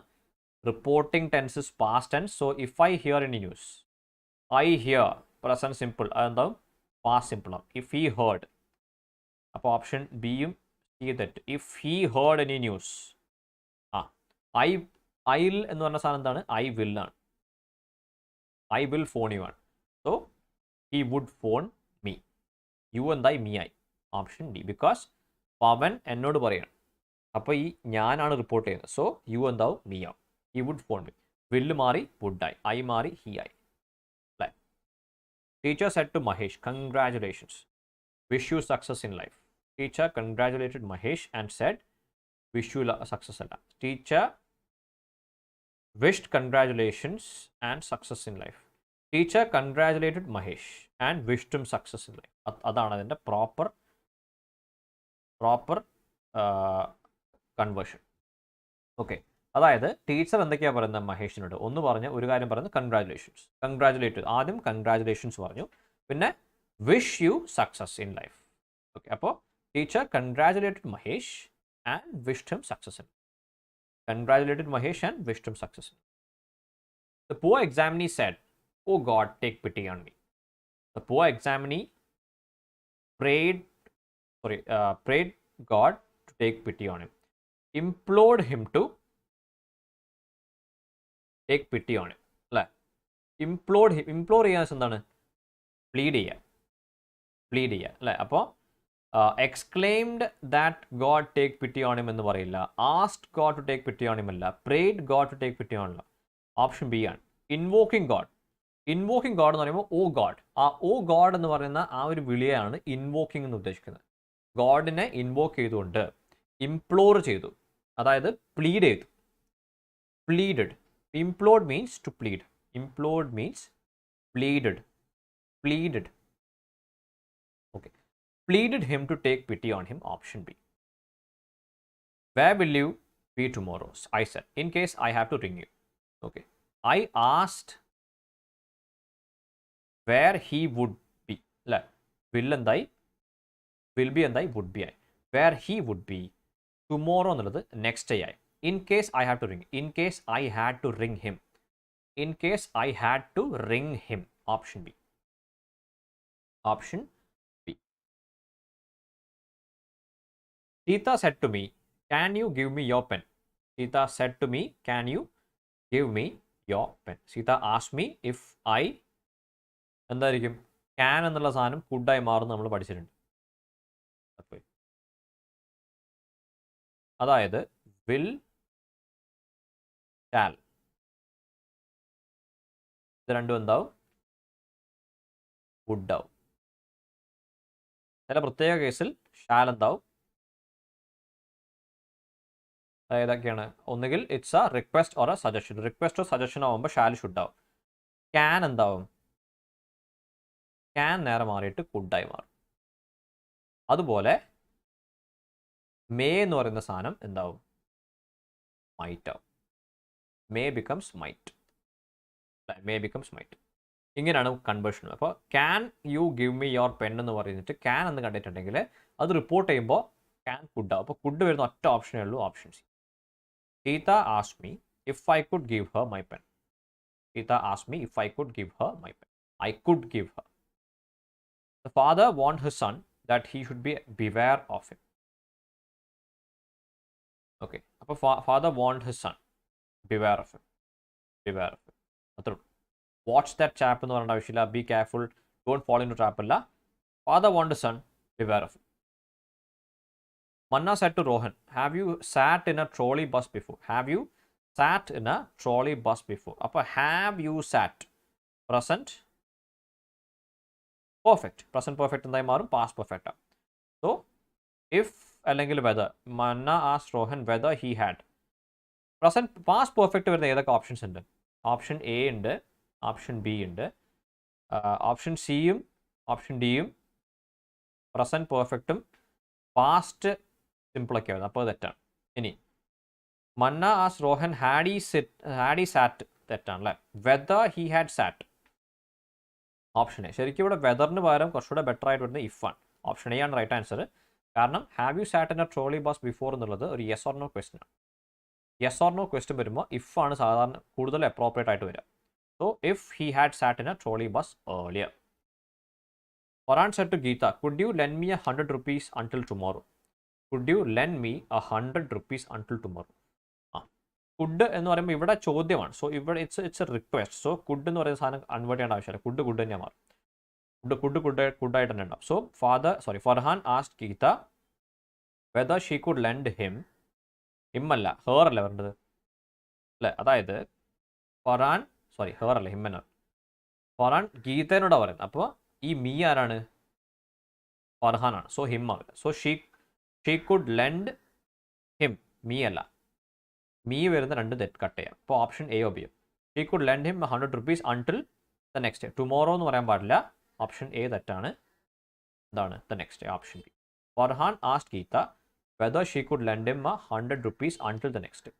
Reporting tense is past tense. So if I hear any news, I hear present simple, അതെന്താവും? Past simple ആവും. If he heard, അപ്പോൾ option ബിയും C തെറ്റ്. If he heard any news, I'll എന്ന് പറഞ്ഞ സാധനം എന്താണ്? ഐ വിൽ ആണ്. ഐ വിൽ ഫോൺ യു ആണ്. So he would phone me. You എന്തായി? മീ ആയി. Option D. ബിക്കോസ് പവൻ എന്നോട് പറയാണ്, അപ്പോൾ ഈ ഞാനാണ് റിപ്പോർട്ട് ചെയ്യുന്നത്. സോ യു എന്താവും? മീ ആവും. He would phone me. Will മാറി വുഡ് ആയി, ഐ മാറി ഹി ആയി. അല്ലേ? Teacher said to Mahesh, congratulations, wish you success in life. Teacher congratulated Mahesh and said wish you success അല്ല. Teacher wished congratulations and success in life. Teacher congratulated Mahesh and wished him success in life. അതാണ് അതിൻ്റെ proper conversion. Okay, അതായത് teacher എന്തൊക്കെയാണ് പറയുന്നത് മഹേഷിനോട്? ഒന്ന് പറഞ്ഞ് ഒരു കാര്യം പറയുന്നത് കൺഗ്രാറ്റുലേറ്റ്. ആദ്യം കൺഗ്രാറ്റുലേഷൻസ് പറഞ്ഞു, പിന്നെ wish you success in life. Okay, അപ്പോൾ teacher congratulated Mahesh and wished him success in. Congratulated Mahesh and wished him success. The poor examinee said, "Oh God, take pity on me." The poor examinee prayed God to take pity on him. Implored him to take pity on him. Implore ചെയ്യാൻ എന്താണ്? Plead ചെയ്യുക അല്ലേ? അപ്പോൾ exclaimed that God take pity on him എന്ന് പറയില്ല. asked God to take pity on him അല്ല. prayed God to take pity on him. Option B ആണ്. Invoking God എന്ന് പറയുമ്പോൾ ഓ ഗോഡ്, ആ ഓ ഗോഡ് എന്ന് പറയുന്ന ആ ഒരു വിളിയാണ് ഇൻവോക്കിംഗ് എന്ന് ഉദ്ദേശിക്കുന്നത്. ഗോഡിനെ ഇൻവോക്ക് ചെയ്തുകൊണ്ട് ഇംപ്ലോർ ചെയ്തു, അതായത് പ്ലീഡ് ചെയ്തു. Pleaded. Implored means to plead. Implored means pleaded. Okay, pleaded him to take pity on him. Option B. Where will you be tomorrow? I said, in case I have to ring you. Okay, I asked where he would be. Will എന്തായി? Will be എന്തായി? Would be ആയി. Where he would be tomorrow എന്നുള്ളത് next day ആയി. In case I have to ring. In case I had to ring him. In case I had to ring him. Option B. Option Sita said to me, can you give me your pen? Sita said to me, can you give me your pen? Sita asked me if I എന്തായിരിക്കും? can എന്നുള്ള സാധനം കുഡായി മാറും നമ്മൾ പഠിച്ചിട്ടുണ്ട്. അതായത് will, shall. ഇത് രണ്ടും എന്താവും? വുഡ് ആവും. ചില പ്രത്യേക കേസിൽ ഷാൽ എന്താവും? ഏതൊക്കെയാണ്? ഒന്നുകിൽ it's a request or a suggestion. റിക്വസ്റ്റോ സജഷൻ ആവുമ്പോൾ ഷാൽ ഷുഡ് ആവും. ക്യാൻ എന്താവും? ക്യാൻ നേരെ മാറിയിട്ട് കുഡായി മാറും. അതുപോലെ മേ എന്ന് പറയുന്ന സാധനം എന്താവും? മൈറ്റ് ആവും. May becomes might. May becomes might. ഇങ്ങനെയാണ് കൺവേർഷൻ. അപ്പോൾ can you give me your pen എന്ന് പറഞ്ഞിട്ട് ക്യാൻ എന്ന് കണ്ടിട്ടുണ്ടെങ്കിൽ അത് റിപ്പോർട്ട് ചെയ്യുമ്പോൾ ക്യാൻ കുഡ് ആവും. അപ്പോൾ കുഡ് വരുന്ന ഒറ്റ ഓപ്ഷനേ ഉള്ളൂ, option C. Geeta asked me if I could give her my pen. Geeta asked me if I could give her my pen. I could give her. The father warned his son that he should beware of him. Okay. അപ്പോൾ father warned his son. Beware of him. Beware of him. അത്രേ ഉള്ളൂ. Watch that chop എന്ന് പറയേണ്ട ആവശ്യമില്ല. Be careful, don't follow into trap അല്ല. Father warned he son, beware of. Manna said to Rohan, have you sat in a trolley bus before? Have you sat in a trolley bus before? അപ്പോൾ have you sat? Present perfect. Present perfect എന്തായി മാറും? past perfect ആണ്. So if അല്ലെങ്കിൽ whether. Manna asked Rohan whether he had. Present past perfect വരുന്ന ഏതൊക്കെ options ഉണ്ട്? Option A ഉണ്ട്, option B ഉണ്ട്, ഓപ്ഷൻ സിയും ഓപ്ഷൻ ഡിയും പ്രസൻറ്റ് പെർഫെക്റ്റും പാസ്റ്റ് സിമ്പിളൊക്കെ ആയിരുന്നു. അപ്പോൾ തെറ്റാണ്. ഇനി മന്ന ആസ് റോഹൻ ഹാഡ് ഈ സാറ്റ് തെറ്റാണ് അല്ലേ. Whether he had SAT option A. ശരിക്കും ഇവിടെ വെദറിന് പകരം കുറച്ചുകൂടെ ബെറ്റർ ആയിട്ട് വരുന്നത് ഇഫ് ആണ്. ഓപ്ഷൻ എ ആണ് റൈറ്റ് ആൻസർ. കാരണം have you SAT in A trolley bus before എന്നുള്ളത് ഒരു യെസ് ഓർ നോ ക്വസ്റ്റ്യൻ ആണ്. യെസ് ഓർ നോ ക്വസ്റ്റ്യൻ വരുമ്പോൾ ഇഫ് ആണ് സാധാരണ കൂടുതൽ അപ്രോപ്രിയേറ്റ് ആയിട്ട് വരിക. So if he had SAT in A trolley bus earlier. Farhan said to Geeta, could you lend me 100 rupees until tomorrow? Could you lend me 100 rupees until tomorrow? Could എന്ന് പറയുമ്പോൾ ഇവിടെ ചോദ്യമാണ്. So ഇവിടെ it's a request. So could എന്ന് പറയുന്ന സാധനം convert ചെയ്യേണ്ട ആവശ്യമില്ല. കുഡ് തന്നെയാണ് മാറും. കുഡായിട്ട് തന്നെ ഉണ്ടാവും. So Farhan asked Geeta whether she could lend him അല്ല ഹെർ അല്ലേ വരേണ്ടത് അല്ലേ. അതായത് ഹെർ അല്ല ഹിം എന്നാണ്. ഫർഹാൻ ഗീതേനോടാണ് പറയുന്നത്. അപ്പോൾ ഈ മീ ആരാണ്? ഫർഹാനാണ്. സോ ഹിം ആവില്ല. So she could lend him, me അല്ല. മീ വരുന്ന രണ്ട് തെറ്റ് കട്ട് ചെയ്യാം. അപ്പോൾ ഓപ്ഷൻ എ ഒ B. She could lend him 100 rupees until the next day. Tomorrow എന്ന് പറയാൻ പാടില്ല. ഓപ്ഷൻ എ തെറ്റാണ്. എന്താണ് the next day? Option B. Farhan asked Geeta whether she could lend him 100 rupees until the next day.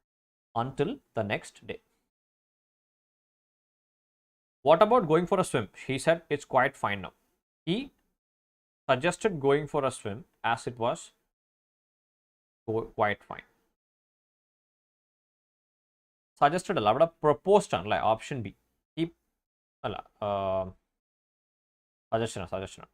Until the next day. What about going for a swim? He said it's quite fine now. He suggested going for a swim as it was quite fine. Suggested അല്ല, അവിടെ proposed ആണ് അല്ലേ. Option B. ഈ അല്ല സജഷനാണ്.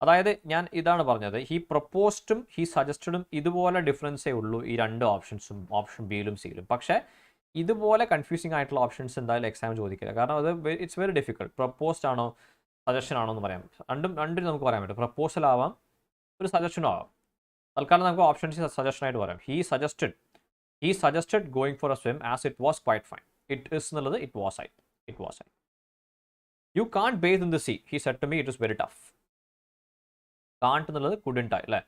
അതായത് ഞാൻ ഇതാണ് പറഞ്ഞത്, ഹി പ്രപ്പോസ്ഡും ഹി സജസ്റ്റഡും ഇതുപോലെ ഡിഫറൻസേ ഉള്ളൂ ഈ രണ്ട് ഓപ്ഷൻസും, ഓപ്ഷൻ ബിയിലും സിയിലും. പക്ഷേ ഇതുപോലെ കൺഫ്യൂസിങ് ആയിട്ടുള്ള ഓപ്ഷൻസ് എന്തായാലും എക്സാം ചോദിക്കില്ല. കാരണം അത് ഇറ്റ്സ് വെരി ഡിഫിക്കൾട്ട്. പ്രപ്പോസ്ഡ് ആണോ സജഷൻ ആണോ എന്ന് പറയാം. രണ്ടും നമുക്ക് പറയാൻ പറ്റും. പ്രപ്പോസൽ ആവാം, ഒരു സജഷനും ആവാം. തൽക്കാലം നമുക്ക് ഓപ്ഷൻ സി സജഷനായിട്ട് പറയാം. He suggested going for a swim as it was quite fine. It is എന്നുള്ളത് ഇറ്റ് വാസ് ആയി. You can't bathe in the sea. He said to me it is very tough. Can't എന്നുള്ളത് couldn't ആയി അല്ലേ.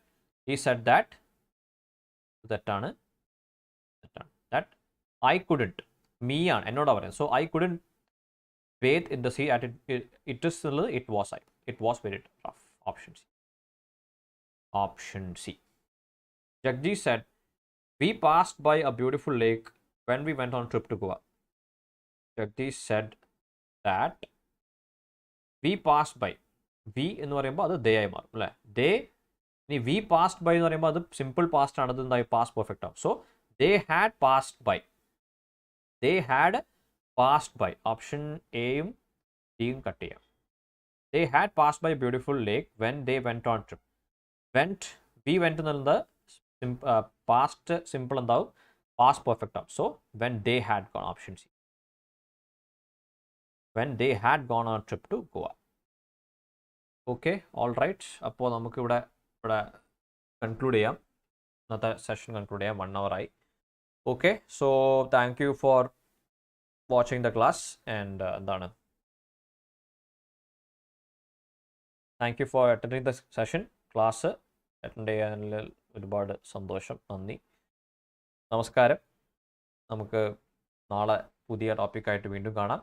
He said that തെറ്റാണ്. That I couldn't, me ആണ് എന്നോടാ പറയുന്നത്. So I couldn't bathe in the sea at it is എന്നുള്ളത് it was ആയി. It was very tough. Option C. Jagji said, we passed by a beautiful lake when we went on trip to Goa. Jagdi said that we passed by. We എന്ന് പറയുമ്പോൾ അത് ദേ ആയി മാറും അല്ലേ. ദേ ഇനി V passed by എന്ന് പറയുമ്പോൾ അത് സിമ്പിൾ പാസ്റ്റ് ആണ്. അത് എന്തായി പാസ്റ്റ് പെർഫെക്റ്റ് ആവും. So they had passed by. Passed by option എയും ഡിയും കട്ട് ചെയ്യാം. They had passed by beautiful lake when they went on trip. We went എന്നുള്ളത് പാസ്റ്റ് സിമ്പിൾ എന്താവും, പാസ്റ്റ് പെർഫെക്റ്റ് ആവും. So when they had gone, option C. When they had gone on trip to Goa. Okay, all right. അപ്പോൾ നമുക്കിവിടെ conclude ചെയ്യാം. ഇന്നത്തെ session conclude ചെയ്യാം. 1 hour ആയി. Okay, so thank you for watching the class and എന്താണ് thank you for attending the session. Class attend ചെയ്യാനുള്ള ഒരുപാട് സന്തോഷം, നന്ദി, നമസ്കാരം. നമുക്ക് നാളെ പുതിയ ടോപ്പിക്കായിട്ട് വീണ്ടും കാണാം.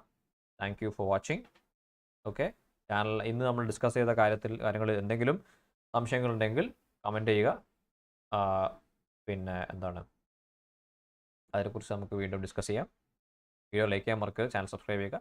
Thank you for watching. Okay, channel ഇന്ന് നമ്മൾ ഡിസ്കസ് ചെയ്ത കാര്യങ്ങൾ എന്തെങ്കിലും സംശയങ്ങളുണ്ടെങ്കിൽ കമൻറ്റ് ചെയ്യുക. പിന്നെ എന്താണ് അതിനെക്കുറിച്ച് നമുക്ക് വീണ്ടും ഡിസ്കസ് ചെയ്യാം. വീഡിയോ ലൈക്ക് ചെയ്യാൻ മറക്കരുത്, ചാനൽ സബ്സ്ക്രൈബ് ചെയ്യുക.